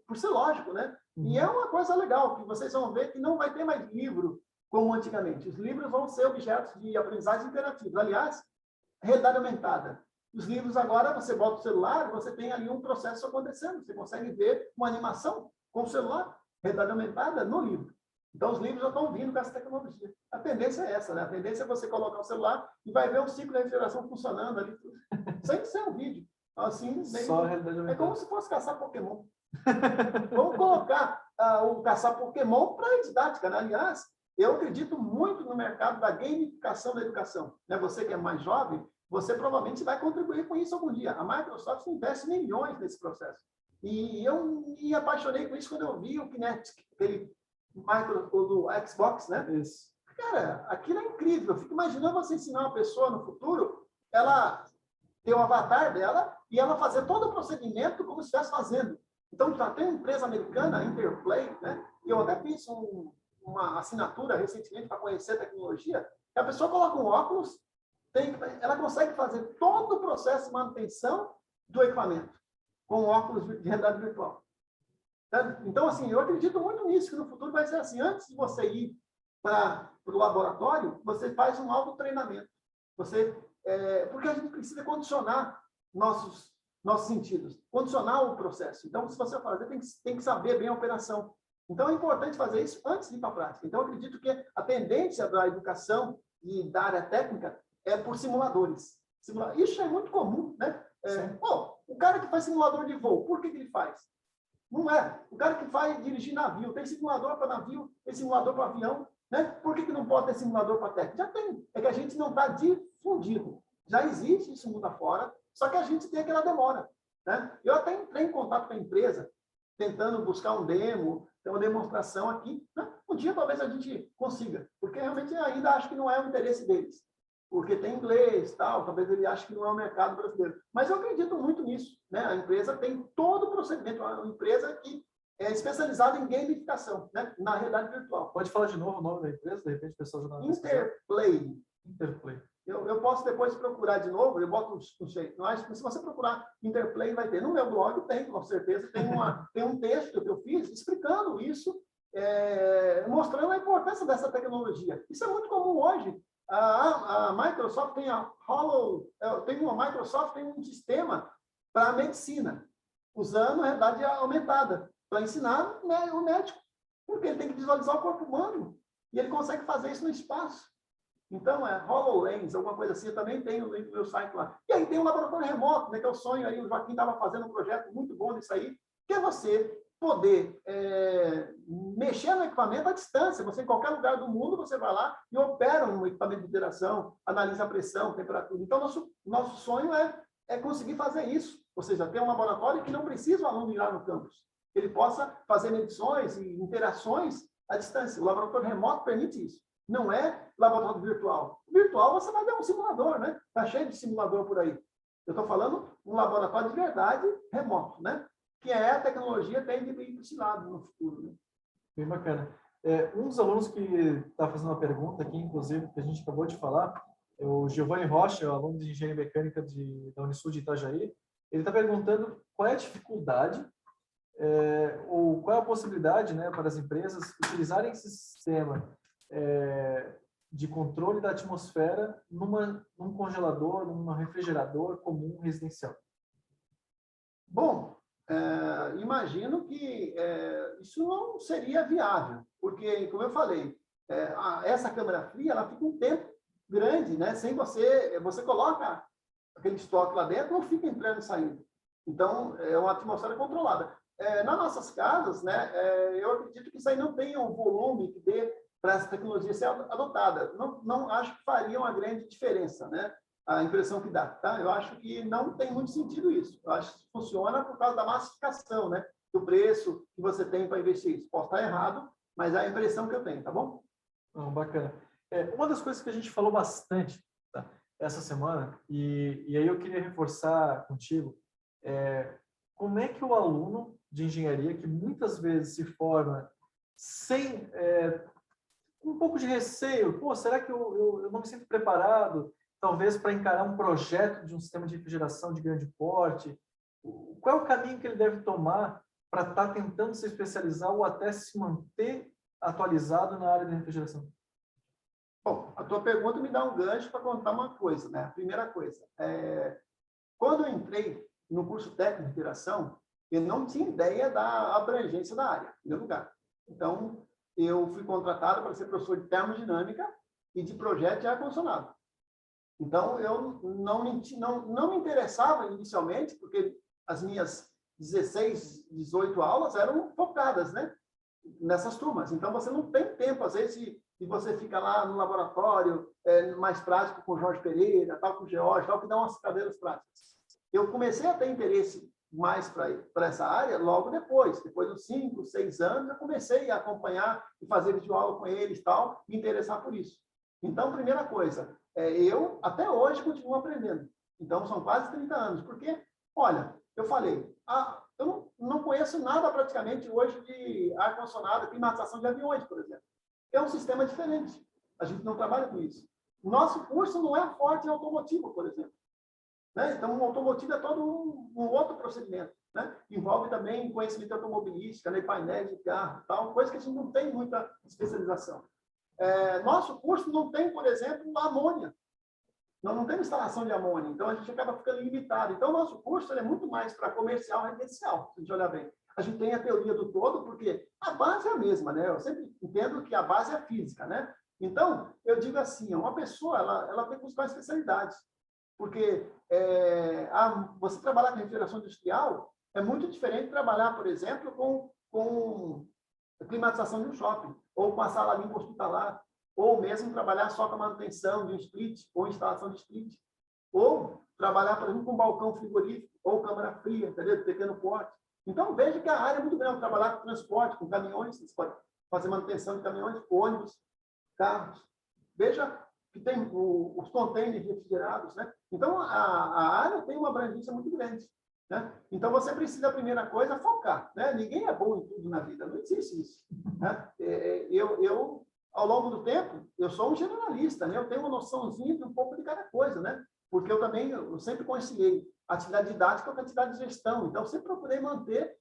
por ser lógico, né? E é uma coisa legal, que vocês vão ver que não vai ter mais livro como antigamente. Os livros vão ser objetos de aprendizagem interativa. Aliás, realidade aumentada. Os livros agora, você bota o celular, você tem ali um processo acontecendo. Você consegue ver uma animação com o celular, realidade aumentada no livro. Então, os livros já estão vindo com essa tecnologia. A tendência é essa, né? A tendência é você colocar o celular e vai ver um ciclo de refrigeração funcionando ali, sem ser um vídeo. Assim, Só a realidade aumentada. É como se fosse caçar Pokémon. Vamos colocar o caçar Pokémon para a didática, né? Aliás, eu acredito muito no mercado da gamificação da educação. Né? Você que é mais jovem, você provavelmente vai contribuir com isso algum dia. A Microsoft investe milhões nesse processo. E eu me apaixonei com isso quando eu vi o Kinect, aquele do Xbox, né? Isso. Cara, aquilo é incrível. Eu fico imaginando você ensinar uma pessoa no futuro, ela ter o avatar dela e ela fazer todo o procedimento como se estivesse fazendo. Então, já tem uma empresa americana, a Interplay, né? E eu até fiz uma assinatura recentemente para conhecer a tecnologia, que a pessoa coloca um óculos, ela consegue fazer todo o processo de manutenção do equipamento com óculos de realidade virtual. Então, assim, eu acredito muito nisso, que no futuro vai ser assim. Antes de você ir para o laboratório, você faz um autotreinamento. Porque a gente precisa condicionar nossos sentidos, condicionar o processo. Então, se você fazer, tem que saber bem a operação. Então, é importante fazer isso antes de ir para a prática. Então, eu acredito que a tendência da educação e da área técnica é por simuladores. Isso é muito comum, né? O cara que faz simulador de voo, por que ele faz? Não é. O cara que vai dirigir navio, tem simulador para navio, tem simulador para avião, né? Por que não pode ter simulador para técnico? Já tem. É que a gente não está difundido. Já existe isso mundo afora, só que a gente tem aquela demora, né? Eu até entrei em contato com a empresa, tentando buscar um demo, ter uma demonstração aqui, né? Um dia talvez a gente consiga, porque realmente ainda acho que não é o interesse deles. Porque tem inglês, talvez ele ache que não é o mercado brasileiro. Mas eu acredito muito nisso, né? A empresa tem todo o procedimento, uma empresa que é especializada em gamificação, né? Na realidade virtual. Pode falar de novo o nome da empresa? De repente, o pessoal já não Interplay. Interplay. Eu posso depois procurar de novo, eu boto um jeito. Se você procurar Interplay, vai ter. No meu blog tem, com certeza, tem um texto que eu fiz explicando isso, mostrando a importância dessa tecnologia. Isso é muito comum hoje. A Microsoft tem um sistema para a medicina, usando a realidade aumentada, para ensinar, né, o médico, porque ele tem que visualizar o corpo humano, e ele consegue fazer isso no espaço. Então, HoloLens, alguma coisa assim, eu também tenho no meu site lá. E aí tem um laboratório remoto, né, que é o sonho aí, o Joaquim estava fazendo um projeto muito bom nisso aí, que é você poder mexer no equipamento à distância. Você, em qualquer lugar do mundo, você vai lá e opera um equipamento de interação, analisa a pressão, temperatura. Então, nosso sonho é conseguir fazer isso. Ou seja, ter um laboratório que não precisa o aluno ir lá no campus. Ele possa fazer medições e interações à distância. O laboratório remoto permite isso. Não é laboratório virtual. Virtual, você vai dar um simulador, né? Está cheio de simulador por aí. Eu estou falando um laboratório de verdade remoto, né? Que a tecnologia tem de ir para esse lado no futuro. Né? Bem bacana. Um dos alunos que está fazendo uma pergunta aqui, inclusive, que a gente acabou de falar, é o Giovanni Rocha, aluno de Engenharia Mecânica da Unisul de Itajaí. Ele está perguntando qual é a dificuldade ou qual é a possibilidade, né, para as empresas utilizarem esse sistema de controle da atmosfera num congelador, num refrigerador comum residencial. Bom, imagino que isso não seria viável, porque, como eu falei, essa câmara fria ela fica um tempo grande, né? Sem você coloca aquele estoque lá dentro, não fica entrando e saindo. Então, é uma atmosfera controlada. Nas nossas casas, né, eu acredito que isso aí não tenha um volume que dê para essa tecnologia ser adotada. Não acho que faria uma grande diferença, né? A impressão que dá, tá? Eu acho que não tem muito sentido isso. Eu acho que funciona por causa da massificação, né? Do preço que você tem para investir isso. Posso estar errado, mas é a impressão que eu tenho, tá bom? Não, bacana. Uma das coisas que a gente falou bastante, tá, essa semana, e aí eu queria reforçar contigo, como é que o aluno de engenharia, que muitas vezes se forma sem um pouco de receio, pô, será que eu não me sinto preparado, talvez, para encarar um projeto de um sistema de refrigeração de grande porte? Qual é o caminho que ele deve tomar para estar tentando se especializar ou até se manter atualizado na área de refrigeração? Bom, a tua pergunta me dá um gancho para contar uma coisa, né? A primeira coisa, quando eu entrei no curso técnico de refrigeração, eu não tinha ideia da abrangência da área, em primeiro lugar. Então, eu fui contratado para ser professor de termodinâmica e de projeto de ar-condicionado. Então, eu não me interessava inicialmente, porque as minhas 16, 18 aulas eram focadas, né, nessas turmas. Então, você não tem tempo, às vezes, e você fica lá no laboratório, mais prático com o Jorge Pereira, tal, com o George, tal, que dá umas cadeiras práticas. Eu comecei a ter interesse mais para essa área logo depois dos 5, 6 anos, eu comecei a acompanhar e fazer videoaula com eles, tal, me interessar por isso. Então, primeira coisa, eu até hoje continuo aprendendo. Então, são quase 30 anos. Porque, olha, eu falei, eu não conheço nada praticamente hoje de ar-condicionado, climatização de aviões, por exemplo. É um sistema diferente. A gente não trabalha com isso. Nosso curso não é forte em automotivo, por exemplo. Né? Então, o automotivo é todo um outro procedimento. Né? Envolve também conhecimento automobilístico, né? Painéis de carro, tal, coisa que a gente não tem muita especialização. Nosso curso não tem, por exemplo, amônia. Não tem instalação de amônia, então a gente acaba ficando limitado. Então, o nosso curso é muito mais para comercial e residencial, se a gente olhar bem. A gente tem a teoria do todo, porque a base é a mesma, né? Eu sempre entendo que a base é a física, né? Então, eu digo assim, uma pessoa, ela tem que buscar especialidades, porque você trabalhar com refrigeração industrial é muito diferente de trabalhar, por exemplo, com a climatização de um shopping, ou com a sala limpa hospitalar, ou mesmo trabalhar só com a manutenção de um split, ou instalação de split, ou trabalhar, por exemplo, com balcão frigorífico, ou câmara fria, entendeu? De pequeno porte. Então, veja que a área é muito grande, trabalhar com transporte, com caminhões, você pode fazer manutenção de caminhões, ônibus, carros. Veja que tem os containers refrigerados, né? Então, a área tem uma abrangência muito grande. Né? Então, você precisa, a primeira coisa, focar. Né? Ninguém é bom em tudo na vida, não existe isso. Né? Eu, ao longo do tempo, eu sou um generalista, né? Eu tenho uma noçãozinha de um pouco de cada coisa, né? Porque eu sempre conciliei atividade didática com atividade de gestão. Então, eu sempre procurei manter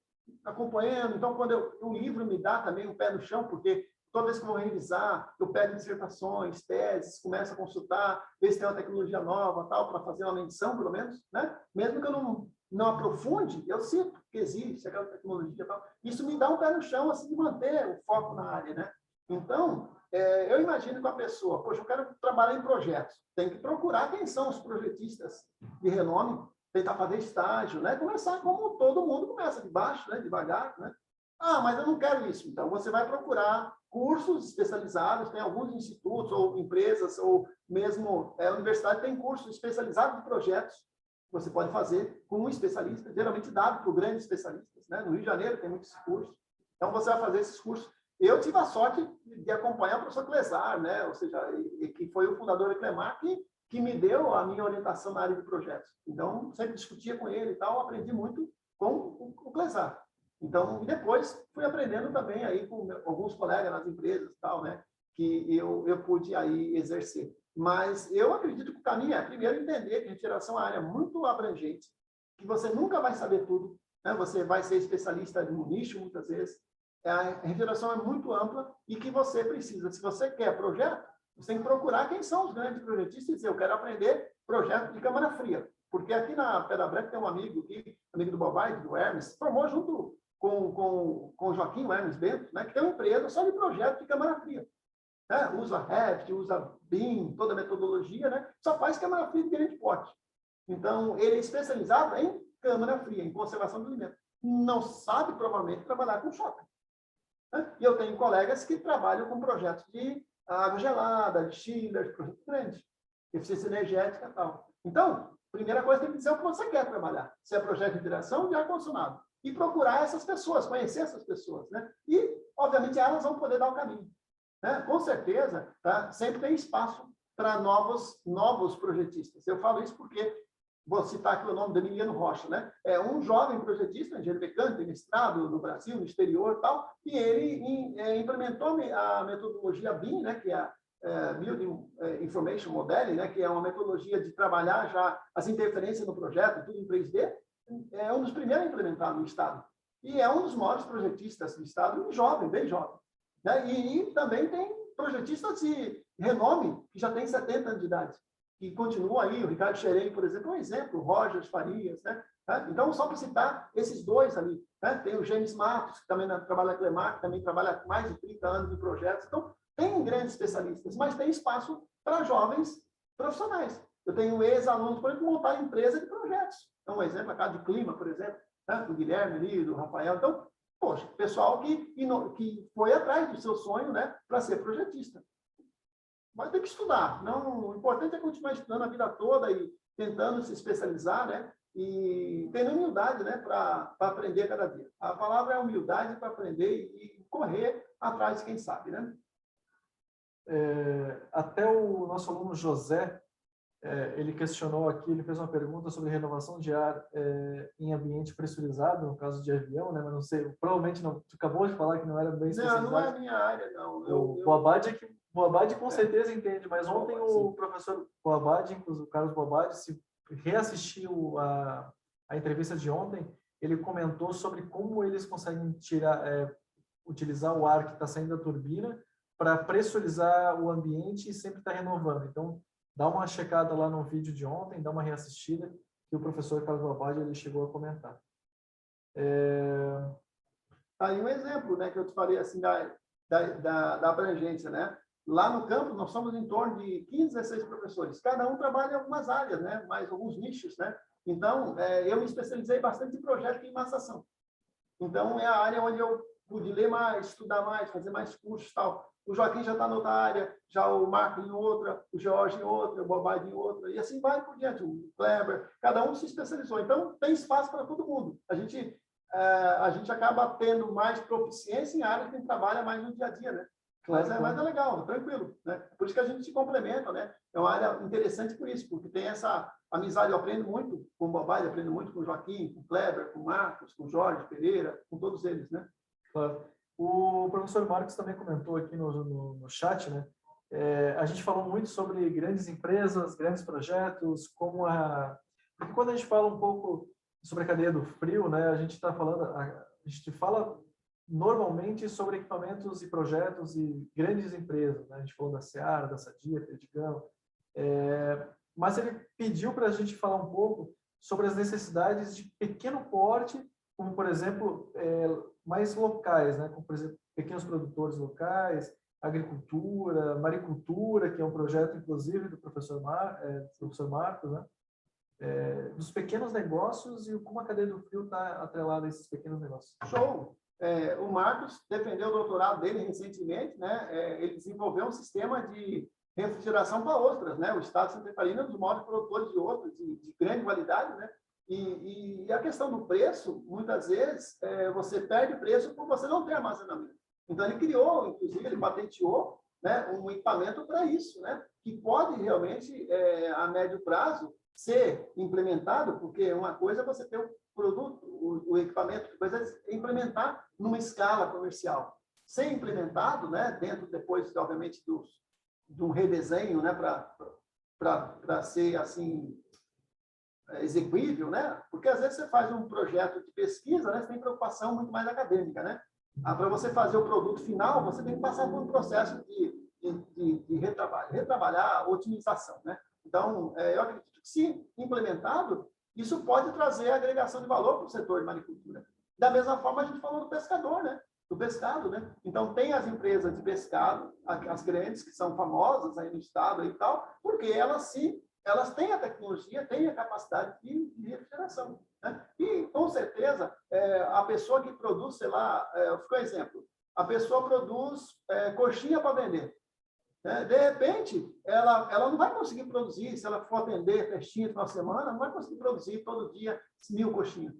acompanhando. Então, quando o livro me dá também um pé no chão, porque toda vez que eu vou revisar, eu pego dissertações, teses, começo a consultar, ver se tem uma tecnologia nova, tal, para fazer uma menção, pelo menos, né? Mesmo que eu não aprofunde, eu cito que existe aquela tecnologia e tal. Isso me dá um pé no chão, assim, de manter o foco na área, né? Então, eu imagino que a pessoa, poxa, eu quero trabalhar em projetos, tem que procurar quem são os projetistas de renome, tentar fazer estágio, né? Começar como todo mundo começa, de baixo, né? Devagar, né? Ah, mas eu não quero isso. Então, você vai procurar cursos especializados, tem alguns institutos ou empresas, ou mesmo a universidade tem cursos especializados de projetos, você pode fazer com um especialista, geralmente dado por grandes especialistas. Né? No Rio de Janeiro tem muitos cursos. Então, você vai fazer esses cursos. Eu tive a sorte de acompanhar o professor Clesar, né? Ou seja, que foi o fundador da Clemar, que me deu a minha orientação na área de projetos. Então, sempre discutia com ele e tal, aprendi muito com o Clesar. Então, e depois fui aprendendo também aí com alguns colegas nas empresas e tal, né? Que eu pude aí exercer. Mas eu acredito que o caminho é, primeiro, entender que a refrigeração é uma área muito abrangente, que você nunca vai saber tudo, né? Você vai ser especialista de um nicho, muitas vezes. A refrigeração é muito ampla e que você precisa, se você quer projeto, você tem que procurar quem são os grandes projetistas e dizer, eu quero aprender projeto de câmara fria. Porque aqui na Pedra Branca tem um amigo que amigo do Bobai, do Hermes, formou junto com o Joaquim, o Hermes Bento, né, que tem uma empresa só de projeto de câmara fria. Né? Usa Revit, usa BIM, toda a metodologia, né? Só faz câmara fria de grande porte. Então, ele é especializado em câmara fria, em conservação do alimento. Não sabe, provavelmente, trabalhar com shopping. Né? E eu tenho colegas que trabalham com projetos de água gelada, de chillers, projetos grandes, eficiência energética e tal. Então, primeira coisa, tem que dizer o que você quer trabalhar. Se é projeto de direção, de ar-condicionado. E procurar essas pessoas, conhecer essas pessoas. Né? E, obviamente, elas vão poder dar o caminho. Né? Com certeza, tá? Sempre tem espaço para novos projetistas. Eu falo isso porque vou citar aqui o nome do Emiliano Rocha, né? É um jovem projetista, engenheiro mecânico, tem mestrado no Brasil, no exterior e tal, e ele implementou a metodologia BIM, né? Que é a Building Information Modeling, né? Que é uma metodologia de trabalhar já as interferências no projeto, tudo em 3D, é um dos primeiros a implementar no Estado. E é um dos maiores projetistas do Estado, um jovem, bem jovem. Né? E também tem projetistas de renome, que já tem 70 anos de idade, que continua aí, o Ricardo Xerém, por exemplo, é um exemplo, o Rogers Farias, né? Então, só para citar esses dois ali, né? Tem o James Matos, que também trabalha na Clemar, que também trabalha há mais de 30 anos em projetos. Então, tem grandes especialistas, mas tem espaço para jovens profissionais. Eu tenho ex-alunos, por exemplo, montar empresa de projetos. Então, um exemplo, a Casa de Clima, por exemplo, né? Do Guilherme ali, do Rafael. Então, poxa, pessoal que foi atrás do seu sonho, né? Para ser projetista. Vai ter que estudar. Não, o importante é continuar estudando a vida toda e tentando se especializar, né? E tendo humildade, né? Para aprender cada dia. A palavra é humildade para aprender e correr atrás de quem sabe, né? Até o nosso aluno José, ele questionou aqui, ele fez uma pergunta sobre renovação de ar em ambiente pressurizado, no caso de avião, né? Mas não sei, provavelmente não. Tu acabou de falar que não era bem especializado. Não é a minha área, não. O Boabad com certeza entende, mas ontem o professor Boabad, inclusive o Carlos Boabad, se reassistiu a entrevista de ontem, ele comentou sobre como eles conseguem utilizar o ar que está saindo da turbina para pressurizar o ambiente e sempre estar renovando. Então, dá uma checada lá no vídeo de ontem, dá uma reassistida, que o professor Carlos Boabad ele chegou a comentar. Aí um exemplo, né, que eu te falei assim da abrangência, né? Lá no campo, nós somos em torno de 15, 16 professores. Cada um trabalha em algumas áreas, né? Mais alguns nichos, né? Então, eu me especializei bastante em projeto de climação. Então, é a área onde eu pude ler mais, estudar mais, fazer mais cursos e tal. O Joaquim já está em outra área, já o Marco em outra, o Jorge em outra, o Bobade em outra, e assim vai por diante. O Kleber, cada um se especializou. Então, tem espaço para todo mundo. A gente acaba tendo mais proficiência em áreas que a gente trabalha mais no dia a dia, né? Mas é legal, tranquilo, né? Por isso que a gente se complementa, né? É uma área interessante por isso, porque tem essa amizade. Eu aprendo muito com o Bobade, aprendo muito com o Joaquim, com o Kleber, com o Marcos, com o Jorge Pereira, com todos eles, né? Claro. O professor Marcos também comentou aqui no chat, né? A gente falou muito sobre grandes empresas, grandes projetos, porque quando a gente fala um pouco sobre a cadeia do frio, né? A gente gente fala normalmente sobre equipamentos e projetos e grandes empresas, né? A gente falou da Seara, da Sadia, Perdigão, mas ele pediu para a gente falar um pouco sobre as necessidades de pequeno porte, como, por exemplo, mais locais, né? Como, por exemplo, pequenos produtores locais, agricultura, maricultura, que é um projeto, inclusive, do professor Marcos, né? Dos pequenos negócios e como a cadeia do frio está atrelada a esses pequenos negócios. Show! O Marcos defendeu o doutorado dele recentemente, né? Ele desenvolveu um sistema de refrigeração para ostras, né? O estado de Santa Catarina é um dos maiores produtores de ostras de grande qualidade, né? E a questão do preço, muitas vezes, você perde preço por você não ter armazenamento. Então, ele criou, inclusive, ele patenteou, né, um equipamento para isso, né? Que pode realmente, a médio prazo, ser implementado, porque uma coisa é você ter o produto, o equipamento, depois é implementar numa escala comercial. Ser implementado, né, dentro depois, obviamente, de um redesenho, né, para ser assim execuível, né? Porque às vezes você faz um projeto de pesquisa, né, você tem preocupação muito mais acadêmica, né? Para você fazer o produto final, você tem que passar por um processo de retrabalhar, otimização, né? Então, eu acredito que, se implementado, Isso pode trazer agregação de valor para o setor de maricultura. Da mesma forma, a gente falou do pescador, né? Do pescado, né? Então, tem as empresas de pescado, as grandes, que são famosas aí no estado e tal, porque elas têm a tecnologia, têm a capacidade de refrigeração, né? E, com certeza, a pessoa que produz, sei lá, fica um exemplo, a pessoa produz coxinha para vender. De repente, ela não vai conseguir produzir, se ela for atender festinha de uma semana, não vai conseguir produzir todo dia 1000 coxinhas.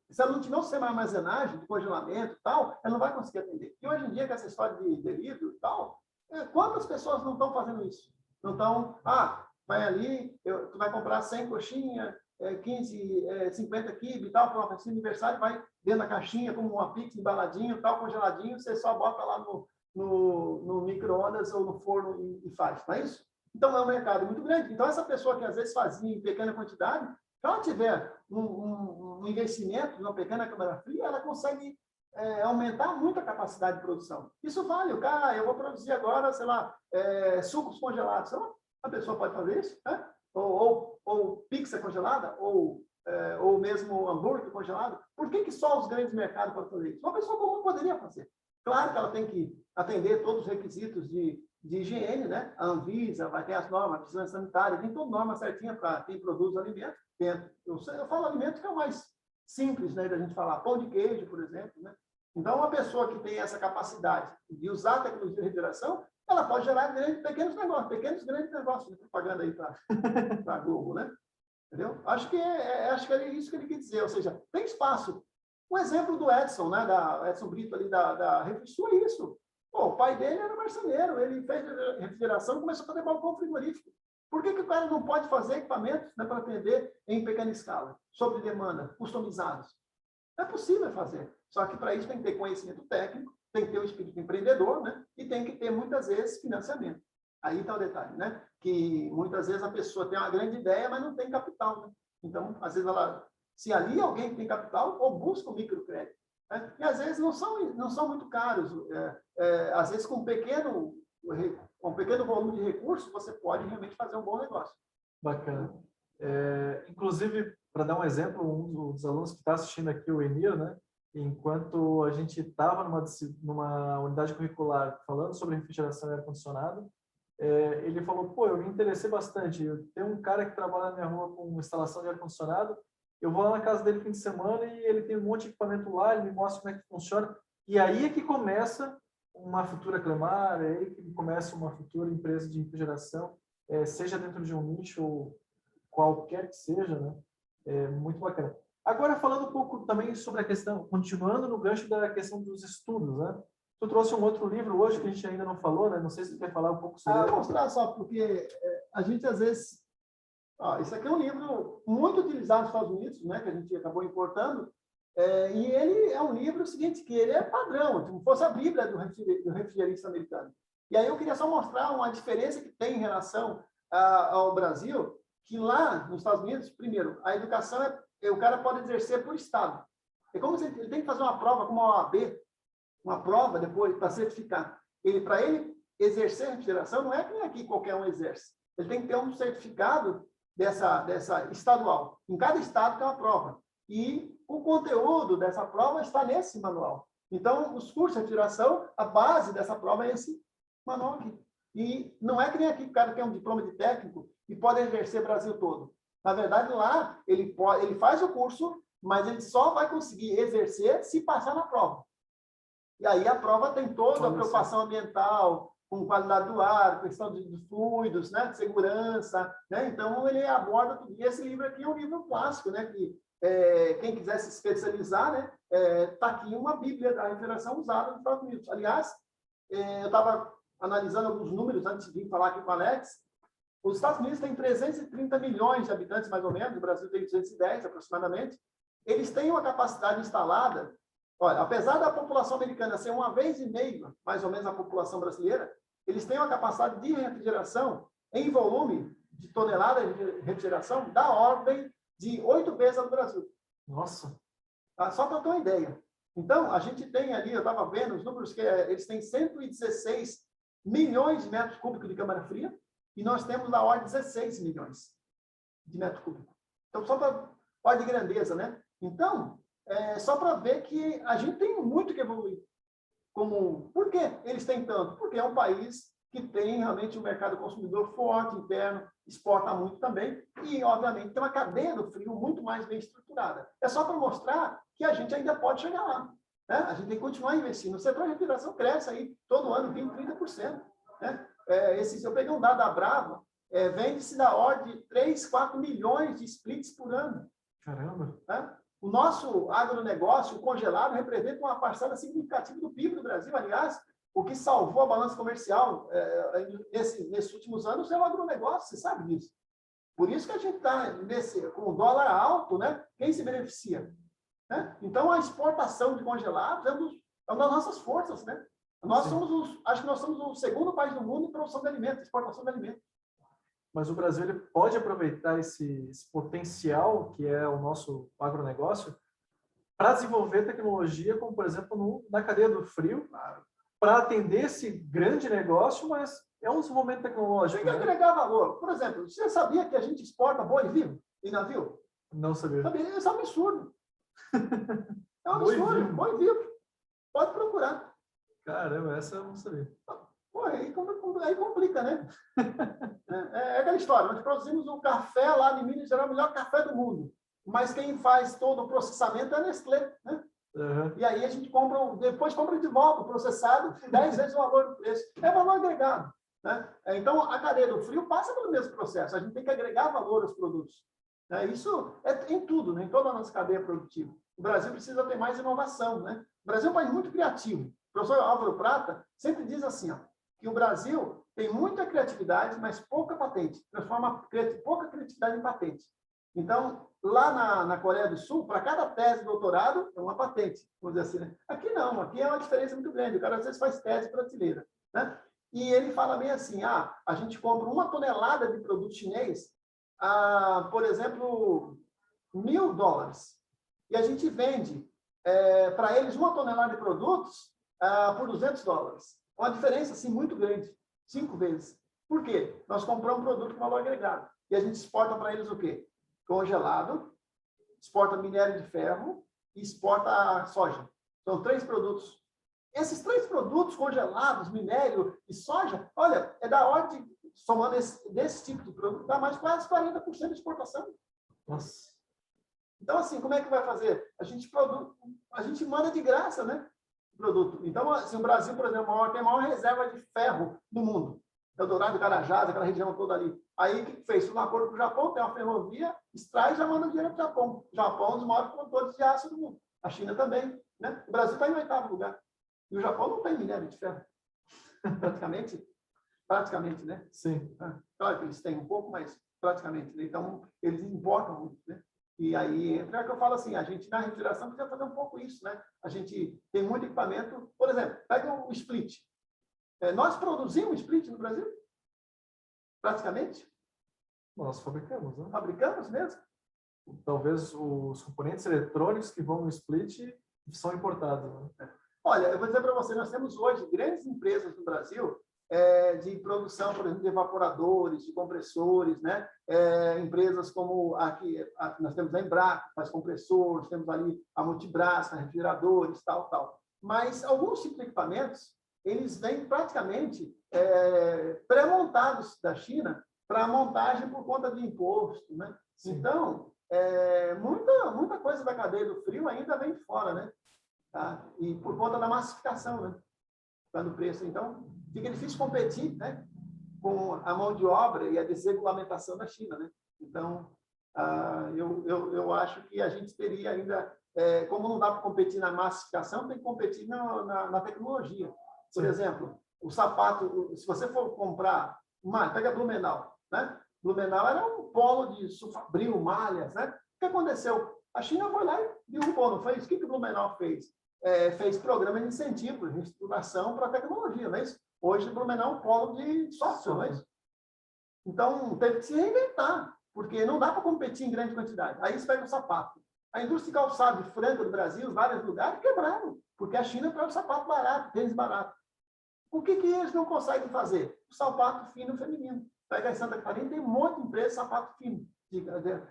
Se ela não tiver um sistema de armazenagem, de congelamento e tal, ela não vai conseguir atender. E hoje em dia, com essa história de delivery e tal, quantas pessoas não estão fazendo isso? Não estão, vai ali, tu vai comprar 100 coxinhas, 50 quibe e tal, para uma festa de aniversário, vai dentro da caixinha, como uma pizza embaladinho, tal, congeladinho, você só bota lá no micro-ondas ou no forno e faz, não é isso? Então, é um mercado muito grande. Então, essa pessoa que às vezes fazia em pequena quantidade, se ela tiver um investimento numa pequena câmara fria, ela consegue aumentar muito a capacidade de produção. Isso vale. O cara, eu vou produzir agora, sei lá, sucos congelados. A pessoa pode fazer isso, né? Ou pizza congelada, ou mesmo hambúrguer congelado. Por que só os grandes mercados podem fazer isso? Uma pessoa comum poderia fazer. Claro que ela tem que atender todos os requisitos de higiene, né? A Anvisa vai ter as normas, a vigilância sanitária, tem toda norma certinha para quem produz alimento. Eu falo alimento que é o mais simples, né, da gente falar. Pão de queijo, por exemplo, né? Então, uma pessoa que tem essa capacidade de usar a tecnologia de refrigeração, ela pode gerar pequenos grandes negócios, de propaganda aí para a Globo, né? Entendeu? Acho que é isso que ele quer dizer, ou seja, tem espaço. Um exemplo do Edson, né, Edson Brito ali da Refrisul é isso. Pô, o pai dele era marceneiro, ele fez refrigeração e começou a fazer balcão frigorífico. Por que o cara não pode fazer equipamentos, né, para atender em pequena escala, sob demanda, customizados? É possível fazer. Só que para isso tem que ter conhecimento técnico, tem que ter o espírito empreendedor, né, e tem que ter, muitas vezes, financiamento. Aí está o detalhe, né? Que muitas vezes a pessoa tem uma grande ideia, mas não tem capital, né? Então, às vezes, ela se alia alguém que tem capital ou busca o microcrédito, né? E às vezes não são muito caros. Às vezes, com um pequeno volume de recursos, você pode realmente fazer um bom negócio. Bacana. Inclusive, para dar um exemplo, um dos alunos que está assistindo aqui, o Enir, né? Enquanto a gente estava numa unidade curricular falando sobre refrigeração e ar-condicionado, ele falou, pô, eu me interessei bastante, tem um cara que trabalha na minha rua com instalação de ar-condicionado, eu vou lá na casa dele fim de semana e ele tem um monte de equipamento lá, ele me mostra como é que funciona, e aí é que começa uma futura Clemar, é aí que começa uma futura empresa de refrigeração, seja dentro de um nicho ou qualquer que seja, né? Muito bacana. Agora, falando um pouco também sobre a questão, continuando no gancho da questão dos estudos, né? Tu trouxe um outro livro hoje que a gente ainda não falou, né? Não sei se tu quer falar um pouco sobre ele. Vou mostrar só, porque a gente, às vezes... isso aqui é um livro muito utilizado nos Estados Unidos, né? Que a gente acabou importando. E ele é um livro seguinte, que ele é padrão, como fosse a Bíblia do refrigerista americano. E aí eu queria só mostrar uma diferença que tem em relação ao Brasil, que lá nos Estados Unidos, primeiro, a educação o cara pode exercer por estado. É como se ele tem que fazer uma prova, como a OAB, uma prova depois para certificar. Para ele exercer a refrigeração, não é que nem aqui qualquer um exerce. Ele tem que ter um certificado dessa estadual. Em cada estado tem uma prova. E o conteúdo dessa prova está nesse manual. Então, os cursos de refrigeração, a base dessa prova é esse manual aqui. E não é que nem aqui o cara tem um diploma de técnico e pode exercer o Brasil todo. Na verdade, lá, ele faz o curso, mas ele só vai conseguir exercer se passar na prova. E aí a prova tem toda a preocupação ambiental, com qualidade do ar, questão de fluidos, né, de segurança, né? Então ele aborda tudo. E esse livro aqui é um livro clássico, né, que quem quiser se especializar, né, tá aqui uma Bíblia da refrigeração usada nos Estados Unidos. Aliás, eu estava analisando alguns números antes de vir falar aqui com o Alex. Os Estados Unidos têm 330 milhões de habitantes, mais ou menos, o Brasil tem 210 aproximadamente. Eles têm uma capacidade instalada. Olha, apesar da população americana ser 1,5 vezes, mais ou menos, a população brasileira, eles têm uma capacidade de refrigeração em volume de tonelada de refrigeração da ordem de 8 vezes a do Brasil. Nossa! Só para ter uma ideia. Então, a gente tem ali, eu estava vendo os números, que eles têm 116 milhões de metros cúbicos de câmara fria, e nós temos na ordem de 16 milhões de metro cúbico. Então, só para ordem de grandeza, né? Então, só para ver que a gente tem muito que evoluir. Por que eles têm tanto? Porque é um país que tem realmente um mercado consumidor forte, interno, exporta muito também, e, obviamente, tem uma cadeia do frio muito mais bem estruturada. É só para mostrar que a gente ainda pode chegar lá. Né? A gente tem que continuar investindo. O setor de refrigeração cresce aí, todo ano, 20%, 30%. Né? Eu peguei um dado da Brava, vende-se da ordem de 3, 4 milhões de splits por ano. Caramba! Né? O nosso agronegócio, o congelado, representa uma parcela significativa do PIB do Brasil. Aliás, o que salvou a balança comercial nesses últimos anos é o agronegócio, você sabe disso. Por isso que a gente está com o dólar alto, né? Quem se beneficia? Né? Então, a exportação de congelados é uma das nossas forças. Né? Acho que nós somos o segundo país do mundo em produção de alimentos, exportação de alimentos. Mas o Brasil ele pode aproveitar esse potencial que é o nosso agronegócio para desenvolver tecnologia, como, por exemplo, na cadeia do frio, para atender esse grande negócio, mas é um desenvolvimento tecnológico. Tem que agregar valor. Por exemplo, você sabia que a gente exporta boi vivo em navio? Não sabia. Isso é um absurdo. É um absurdo. Boi vivo. Pode procurar. Caramba, essa eu não sabia. Pô, aí complica, né? É aquela história. Nós produzimos um café lá em Minas Gerais, o melhor café do mundo. Mas quem faz todo o processamento é a Nestlé, né? Uhum. E aí a gente depois compra de volta o processado, 10 vezes o valor do preço. É valor agregado. Né? Então, a cadeia do frio passa pelo mesmo processo. A gente tem que agregar valor aos produtos. Isso é em tudo, né? Em toda a nossa cadeia produtiva. O Brasil precisa ter mais inovação. Né? O Brasil é um país muito criativo. O professor Álvaro Prata sempre diz assim, que o Brasil tem muita criatividade, mas pouca patente. Transforma pouca criatividade em patente. Então, lá na Coreia do Sul, para cada tese de doutorado, é uma patente, vamos dizer assim. Né? Aqui não, aqui é uma diferença muito grande. O cara às vezes faz tese brasileira. Né? E ele fala bem assim, a gente compra 1 tonelada de produto chinês, por exemplo, $1.000. E a gente vende para eles 1 tonelada de produtos por $200. Uma diferença assim, muito grande, 5 vezes. Por quê? Nós compramos um produto com valor agregado. E a gente exporta para eles o quê? Congelado, exporta minério de ferro e exporta soja. São 3 produtos. Esses 3 produtos congelados, minério e soja, olha, é da ordem, somando desse tipo de produto, dá mais quase 40% de exportação. Nossa. Então, assim, como é que vai fazer? A gente manda de graça, né? Produto. Então, assim, o Brasil, por exemplo, tem a maior reserva de ferro do mundo. Eldorado, Carajás, aquela região toda ali. Aí, o que fez? Fez um acordo com o Japão, tem uma ferrovia, extrai e já manda dinheiro para o Japão. O Japão é um dos maiores produtores de aço do mundo. A China também. Né? O Brasil está em 8º lugar. E o Japão não tem minério de ferro. Praticamente, né? Sim. Claro que eles têm um pouco, mas praticamente. Né? Então, eles importam muito, né? E aí entra que eu falo assim, a gente na refrigeração precisa fazer um pouco isso, né? A gente tem muito equipamento. Por exemplo, pega o split. Nós produzimos split no Brasil? Praticamente? Nós fabricamos, né? Fabricamos mesmo? Talvez os componentes eletrônicos que vão no split são importados. Né? Olha, eu vou dizer para você, nós temos hoje grandes empresas no Brasil de produção, por exemplo, de evaporadores, de compressores, né? Empresas como aqui, nós temos a Embraco, que faz compressores, temos ali a Multibras, refrigeradores, tal. Mas alguns tipos de equipamentos, eles vêm praticamente pré-montados da China para montagem por conta de imposto, né? Sim. Então, muita coisa da cadeia do frio ainda vem de fora, né? Tá? E por conta da massificação, né? Do preço. Então, fica difícil competir, né? Com a mão de obra e a desregulamentação da China, né? Então, eu acho que a gente teria ainda, como não dá para competir na massificação, tem que competir na tecnologia. Por exemplo, o sapato, se você for comprar, pega Blumenau, né? Blumenau era um polo de sulfabril, malhas, né? O que aconteceu? A China foi lá e derrubou, não fez? O que o Blumenau fez? Fez programa de incentivo, de estruturação para a tecnologia, não é isso? Hoje, o Blumenau é um polo de software, não é isso? Então, teve que se reinventar, porque não dá para competir em grande quantidade. Aí você pega o sapato. A indústria de calçado de frango do Brasil, em vários lugares, quebraram, porque a China traz o sapato barato, tênis barato. O que eles não conseguem fazer? O sapato fino feminino. Pega em Santa Catarina, tem um monte de empresa de sapato fino.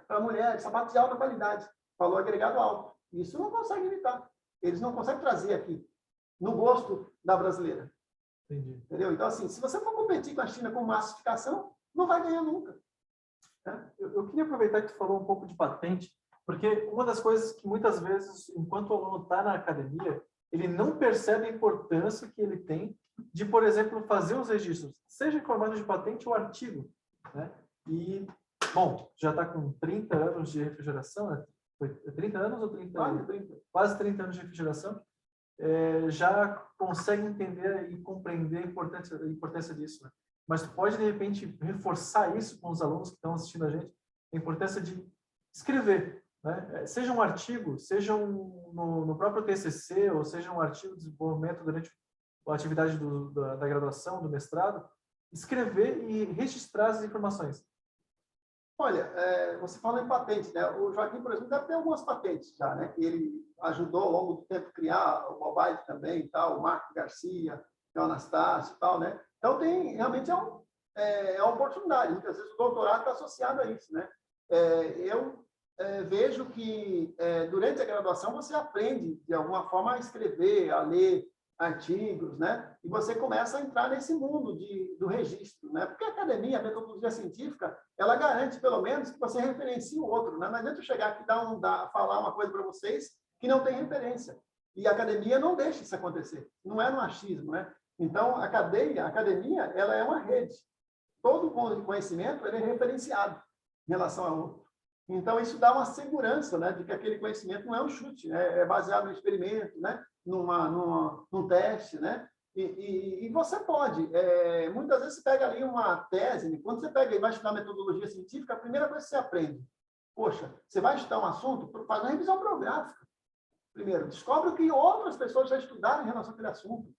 para mulheres, sapatos de alta qualidade, valor agregado alto. Isso não consegue evitar. Eles não conseguem trazer aqui, no gosto da brasileira. Entendi. Entendeu? Então, assim, se você for competir com a China com massificação, não vai ganhar nunca. Né? Eu queria aproveitar que tu falou um pouco de patente, porque uma das coisas que muitas vezes, enquanto o aluno está na academia, ele não percebe a importância que ele tem de, por exemplo, fazer os registros, seja em formato de patente ou artigo. Né? E, bom, já está com 30 anos de refrigeração, né? Foi 30 anos ou 30 anos? Quase 30 anos de refrigeração. Já consegue entender e compreender a importância disso. Né? Mas tu pode, de repente, reforçar isso com os alunos que estão assistindo a gente, a importância de escrever. Né? Seja um artigo, seja no próprio TCC, ou seja um artigo de desenvolvimento durante a atividade da graduação, do mestrado, escrever e registrar as informações. Olha, você fala em patente, né? O Joaquim, por exemplo, deve ter algumas patentes já, né? Ele ajudou ao longo do tempo a criar o mobile também e tal, o Marco Garcia, o Anastácio e tal, né? Então, realmente é uma oportunidade. Muitas vezes o doutorado está associado a isso, né? Eu vejo que durante a graduação você aprende, de alguma forma, a escrever, a ler artigos, né? E você começa a entrar nesse mundo do registro, né? Porque a academia, a metodologia científica, ela garante, pelo menos, que você referencie o outro, né? Não adianta eu chegar aqui e falar uma coisa para vocês que não tem referência. E a academia não deixa isso acontecer. Não é no achismo, né? Então, a academia, ela é uma rede. Todo conhecimento ele é referenciado em relação ao outro. Então, isso dá uma segurança, né? De que aquele conhecimento não é um chute, né? É baseado no experimento, né? Num teste, né? E você pode, muitas vezes você pega ali uma tese, né? Quando você pega e vai estudar metodologia científica, a primeira coisa que você aprende, poxa, você vai estudar um assunto, faz uma revisão bibliográfica. Primeiro, descobre o que outras pessoas já estudaram em relação àquele assunto.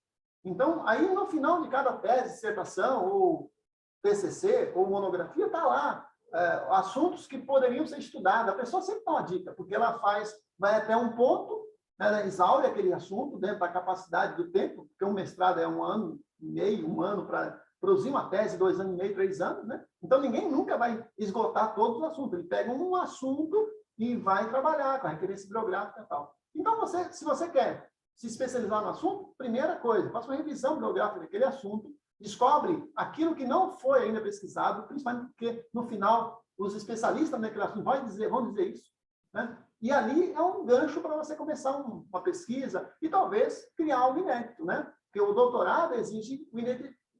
Então, aí no final de cada tese, dissertação, ou TCC, ou monografia, está lá assuntos que poderiam ser estudados. A pessoa sempre dá uma dica, porque ela vai até um ponto, ela exaure aquele assunto dentro da capacidade do tempo, porque um mestrado é 1 ano e meio, 1 ano para produzir uma tese, 2 anos e meio, 3 anos, né? Então, ninguém nunca vai esgotar todos os assuntos. Ele pega um assunto e vai trabalhar com a referência bibliográfica e tal. Então, se você quer se especializar no assunto, primeira coisa, faça uma revisão bibliográfica daquele assunto, descobre aquilo que não foi ainda pesquisado, principalmente porque, no final, os especialistas naquele assunto vão dizer isso, né? E ali é um gancho para você começar uma pesquisa e talvez criar algo inédito, né? Porque o doutorado exige o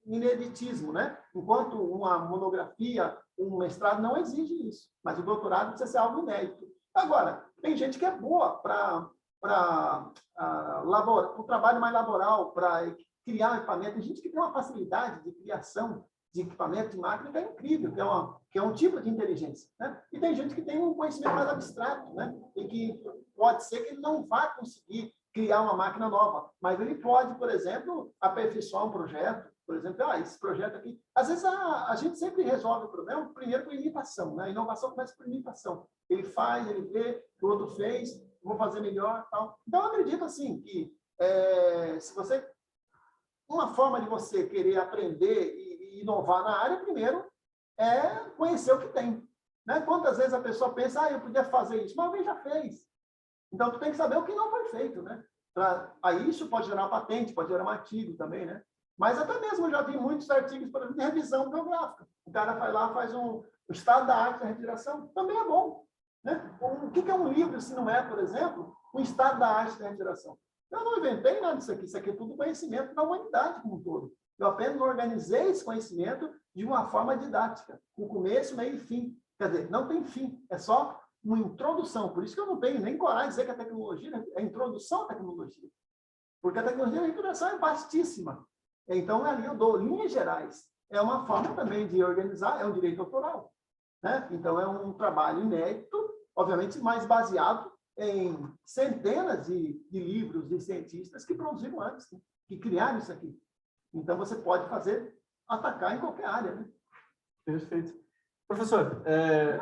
ineditismo, né? Enquanto uma monografia, um mestrado não exige isso, mas o doutorado precisa ser algo inédito. Agora, tem gente que é boa para o trabalho mais laboral, para criar equipamento. Tem gente que tem uma facilidade de criação de equipamento, de máquina, que é incrível, que é um tipo de inteligência, né? E tem gente que tem um conhecimento mais abstrato, né? E que pode ser que ele não vá conseguir criar uma máquina nova, mas ele pode, por exemplo, aperfeiçoar um projeto, por exemplo, esse projeto aqui. Às vezes a gente sempre resolve o problema primeiro com imitação, né? A inovação começa por imitação. Ele faz, ele vê, o outro fez, vou fazer melhor, tal. Então, eu acredito, assim, que uma forma de você querer aprender e inovar na área, primeiro, é conhecer o que tem. Né? Quantas vezes a pessoa pensa, eu podia fazer isso, mas alguém já fez. Então, tu tem que saber o que não foi feito, né? Aí isso pode gerar uma patente, pode gerar um artigo também, né? Mas até mesmo eu já vi muitos artigos, por exemplo, de revisão bibliográfica. O cara vai lá, faz o estado da arte da refrigeração, também é bom. Né? O que é um livro, se não é, por exemplo, o estado da arte da refrigeração? Eu não inventei nada disso aqui. Isso aqui é tudo conhecimento da humanidade como um todo. Eu apenas organizei esse conhecimento de uma forma didática, com começo, meio e fim. Quer dizer, não tem fim, é só uma introdução. Por isso que eu não tenho nem coragem de dizer que a tecnologia é a introdução à tecnologia. Porque a tecnologia da refrigeração é vastíssima. Então, ali eu dou linhas gerais. É uma forma também de organizar, é um direito autoral. Né? Então, é um trabalho inédito, obviamente mais baseado em centenas de livros de cientistas que produziram antes, né? Que criaram isso aqui. Então, você pode atacar em qualquer área. Né? Perfeito. Professor,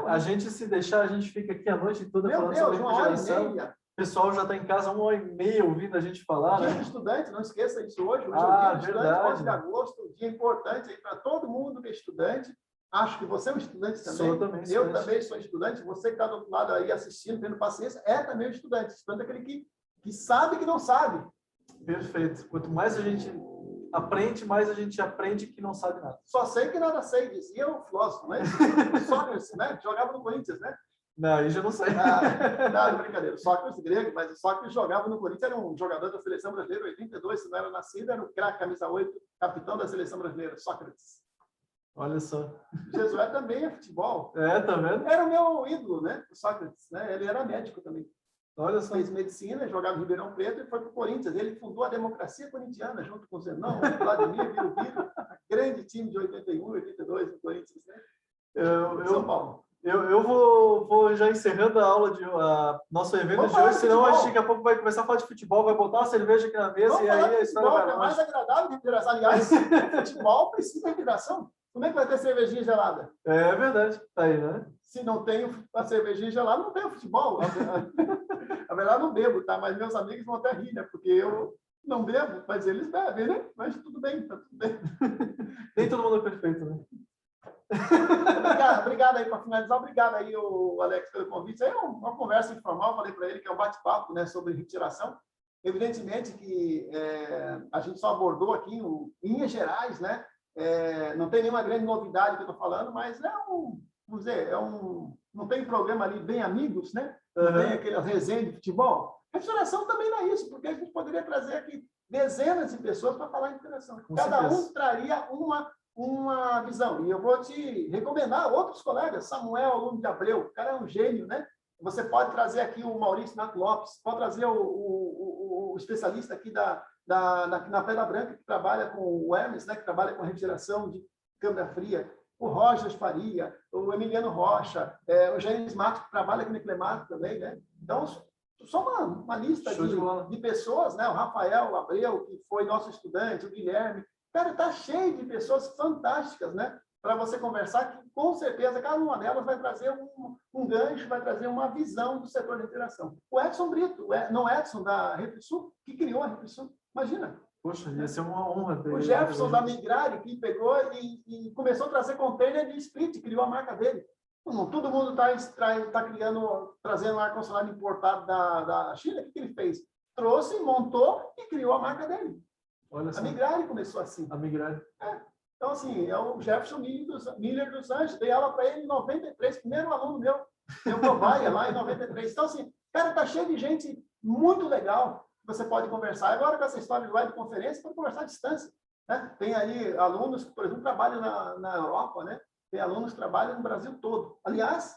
a gente, se deixar, a gente fica aqui a noite toda falando sobre refrigeração. O pessoal já está em casa 1h30 ouvindo a gente falar. Dia né? do estudante, não esqueça isso hoje. Hoje é o dia do verdade. estudante, 11 de agosto, um dia importante para todo mundo que é estudante. Acho que você é um estudante também. Sou também Eu estudante. também sou estudante. Você que está do outro lado aí assistindo, tendo paciência, é também um estudante. Estudante é aquele que sabe que não sabe. Perfeito. Quanto mais a gente aprende, mais a gente aprende que não sabe nada. Só sei que nada sei, dizia o filósofo, né? Sócrates, né? Jogava no Corinthians, né? Não, aí já não sei. Não, brincadeira. Sócrates grego, mas o Sócrates jogava no Corinthians, era um jogador da seleção brasileira, 82, se não era nascido, era o craque, camisa 8, capitão da seleção brasileira, Sócrates. Olha só. Jesué também é futebol. É, tá vendo? Era o meu ídolo, né? O Sócrates, né? Ele era médico também. Olha só. Fez medicina, jogava em Ribeirão Preto e foi para o Corinthians. Ele fundou a democracia corintiana, junto com o Zenão, o Vladimir, Birubiru, grande time de 81, 82 do Corinthians, né? São Paulo. Eu vou já encerrando a aula de nosso evento de hoje, senão a gente daqui a pouco vai começar a falar de futebol, vai botar uma cerveja aqui na mesa. Vamos e aí a história vai é mais agradável de interação. Aliás, futebol precisa de interação. Como é que vai ter cervejinha gelada? É verdade, tá aí, né? Se não tem a cervejinha gelada, não tem o futebol. Na verdade, não bebo, tá? Mas meus amigos vão até rir, né? Porque eu não bebo, mas eles bebem, né? Mas tudo bem, tá tudo bem. Nem todo mundo é perfeito, né? Obrigado aí para finalizar. Obrigado aí, o Alex, pelo convite. É uma conversa informal, falei para ele que é um bate-papo, né, sobre retiração. Evidentemente que a gente só abordou aqui em linhas gerais, né? Não tem nenhuma grande novidade que eu estou falando, mas vamos dizer, não tem programa ali bem amigos, né? Não tem aquele resenha de futebol. Restauração também não é isso, porque a gente poderia trazer aqui dezenas de pessoas para falar em restauração. Cada um traria uma visão. E eu vou te recomendar outros colegas. Samuel, aluno de Abreu, o cara é um gênio, né? Você pode trazer aqui o Maurício Nato Lopes, pode trazer o especialista aqui na Pedra Branca, que trabalha com o Hermes, né? Que trabalha com a refrigeração de câmara fria, o Roger Faria, o Emiliano Rocha, o James Matos, que trabalha aqui no Clemato também, né? Então, só uma lista de pessoas, né? O Rafael Abreu, que foi nosso estudante, o Guilherme. Cara, está cheio de pessoas fantásticas, né? Para você conversar, que com certeza cada uma delas vai trazer um gancho, vai trazer uma visão do setor de interação. O Edson Brito, não Edson, da Refrisul, que criou a Refrisul. Imagina. Poxa, ia ser uma honra ter. O Jefferson da Migrare, que pegou e começou a trazer container de split, criou a marca dele. Todo mundo está trazendo ar-condicionado importado da China. O que ele fez? Trouxe, montou e criou a marca dele. Olha só. A Migrare começou assim. A Migrare. Então, assim, é o Jefferson Miller dos Anjos. Dei aula para ele em 93, primeiro aluno meu. Deu cobaia lá em 93. Então, assim, cara, tá cheio de gente muito legal que você pode conversar. Agora, com essa história de webconferência, pode conversar à distância. Né? Tem aí alunos que, por exemplo, trabalham na Europa, né? Tem alunos que trabalham no Brasil todo. Aliás,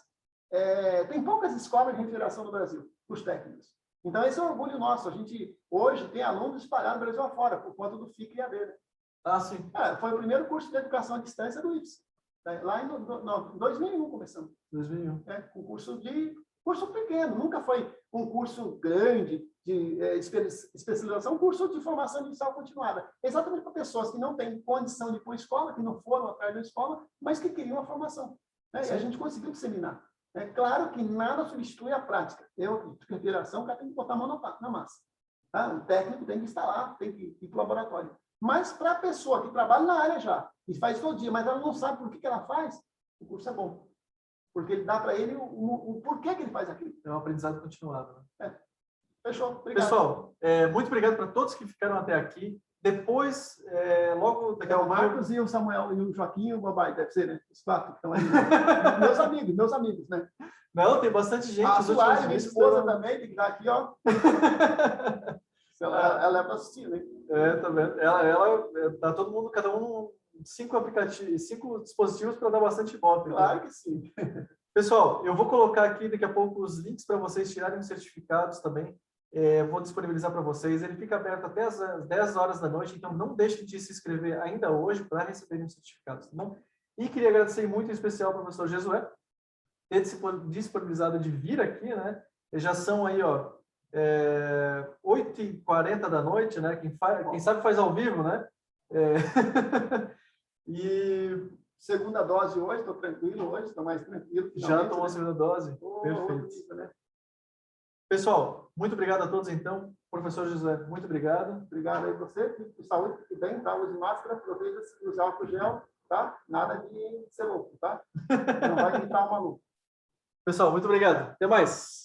tem poucas escolas de refrigeração no Brasil, os técnicos. Então, esse é um orgulho nosso. A gente, hoje, tem alunos espalhados no Brasil afora, por conta do FIC e AD. Né? Ah, sim. Foi o primeiro curso de educação à distância do IPS. Lá em 2001 começamos. 2001. Um curso pequeno, nunca foi um curso grande de especialização, um curso de formação inicial continuada. Exatamente para pessoas que não têm condição de ir para a escola, que não foram atrás da escola, mas que queriam a formação. Né? E a gente conseguiu disseminar. É claro que nada substitui a prática. Refrigeração, o cara tem que botar a mão na massa. Tá? O técnico tem que estar lá, tem que ir para o laboratório. Mas para a pessoa que trabalha na área já, e faz todo dia, mas ela não sabe por que ela faz, o curso é bom. Porque ele dá para ele o porquê que ele faz aquilo. É um aprendizado continuado. Né? Fechou. Obrigado. Pessoal, muito obrigado para todos que ficaram até aqui. Depois, logo daqui a pouco... O Marcos e o Samuel e o Joaquim e o Babai, deve ser, né? Os quatro que estão aí. meus amigos, né? Não, tem bastante gente. A Suárez, minha esposa também, tem que estar aqui, ó. Ela é para assistir, né? Tá vendo? Ela tá todo mundo, cada um 5 aplicativos, 5 dispositivos para dar bastante volta. Claro que sim. Pessoal, eu vou colocar aqui daqui a pouco os links para vocês tirarem os certificados também. Vou disponibilizar para vocês. Ele fica aberto até as 10 horas da noite, então não deixem de se inscrever ainda hoje para receberem os certificados, tá bom? E queria agradecer muito em especial ao professor Jesué ter disponibilizado de vir aqui, né? Já são aí, ó, 8h40 da noite, né? Quem sabe faz ao vivo, né? E segunda dose hoje, estou tranquilo hoje, estou mais tranquilo. Já tomou a segunda dose? Perfeito. Né? Pessoal, muito obrigado a todos, então. Professor José, muito obrigado. Obrigado aí a você. Fique com saúde, fique bem, tá? Use máscara, aproveita-se, use álcool gel. tá? Nada de ser louco, tá? Não vai gritar o maluco. Pessoal, muito obrigado. Até mais.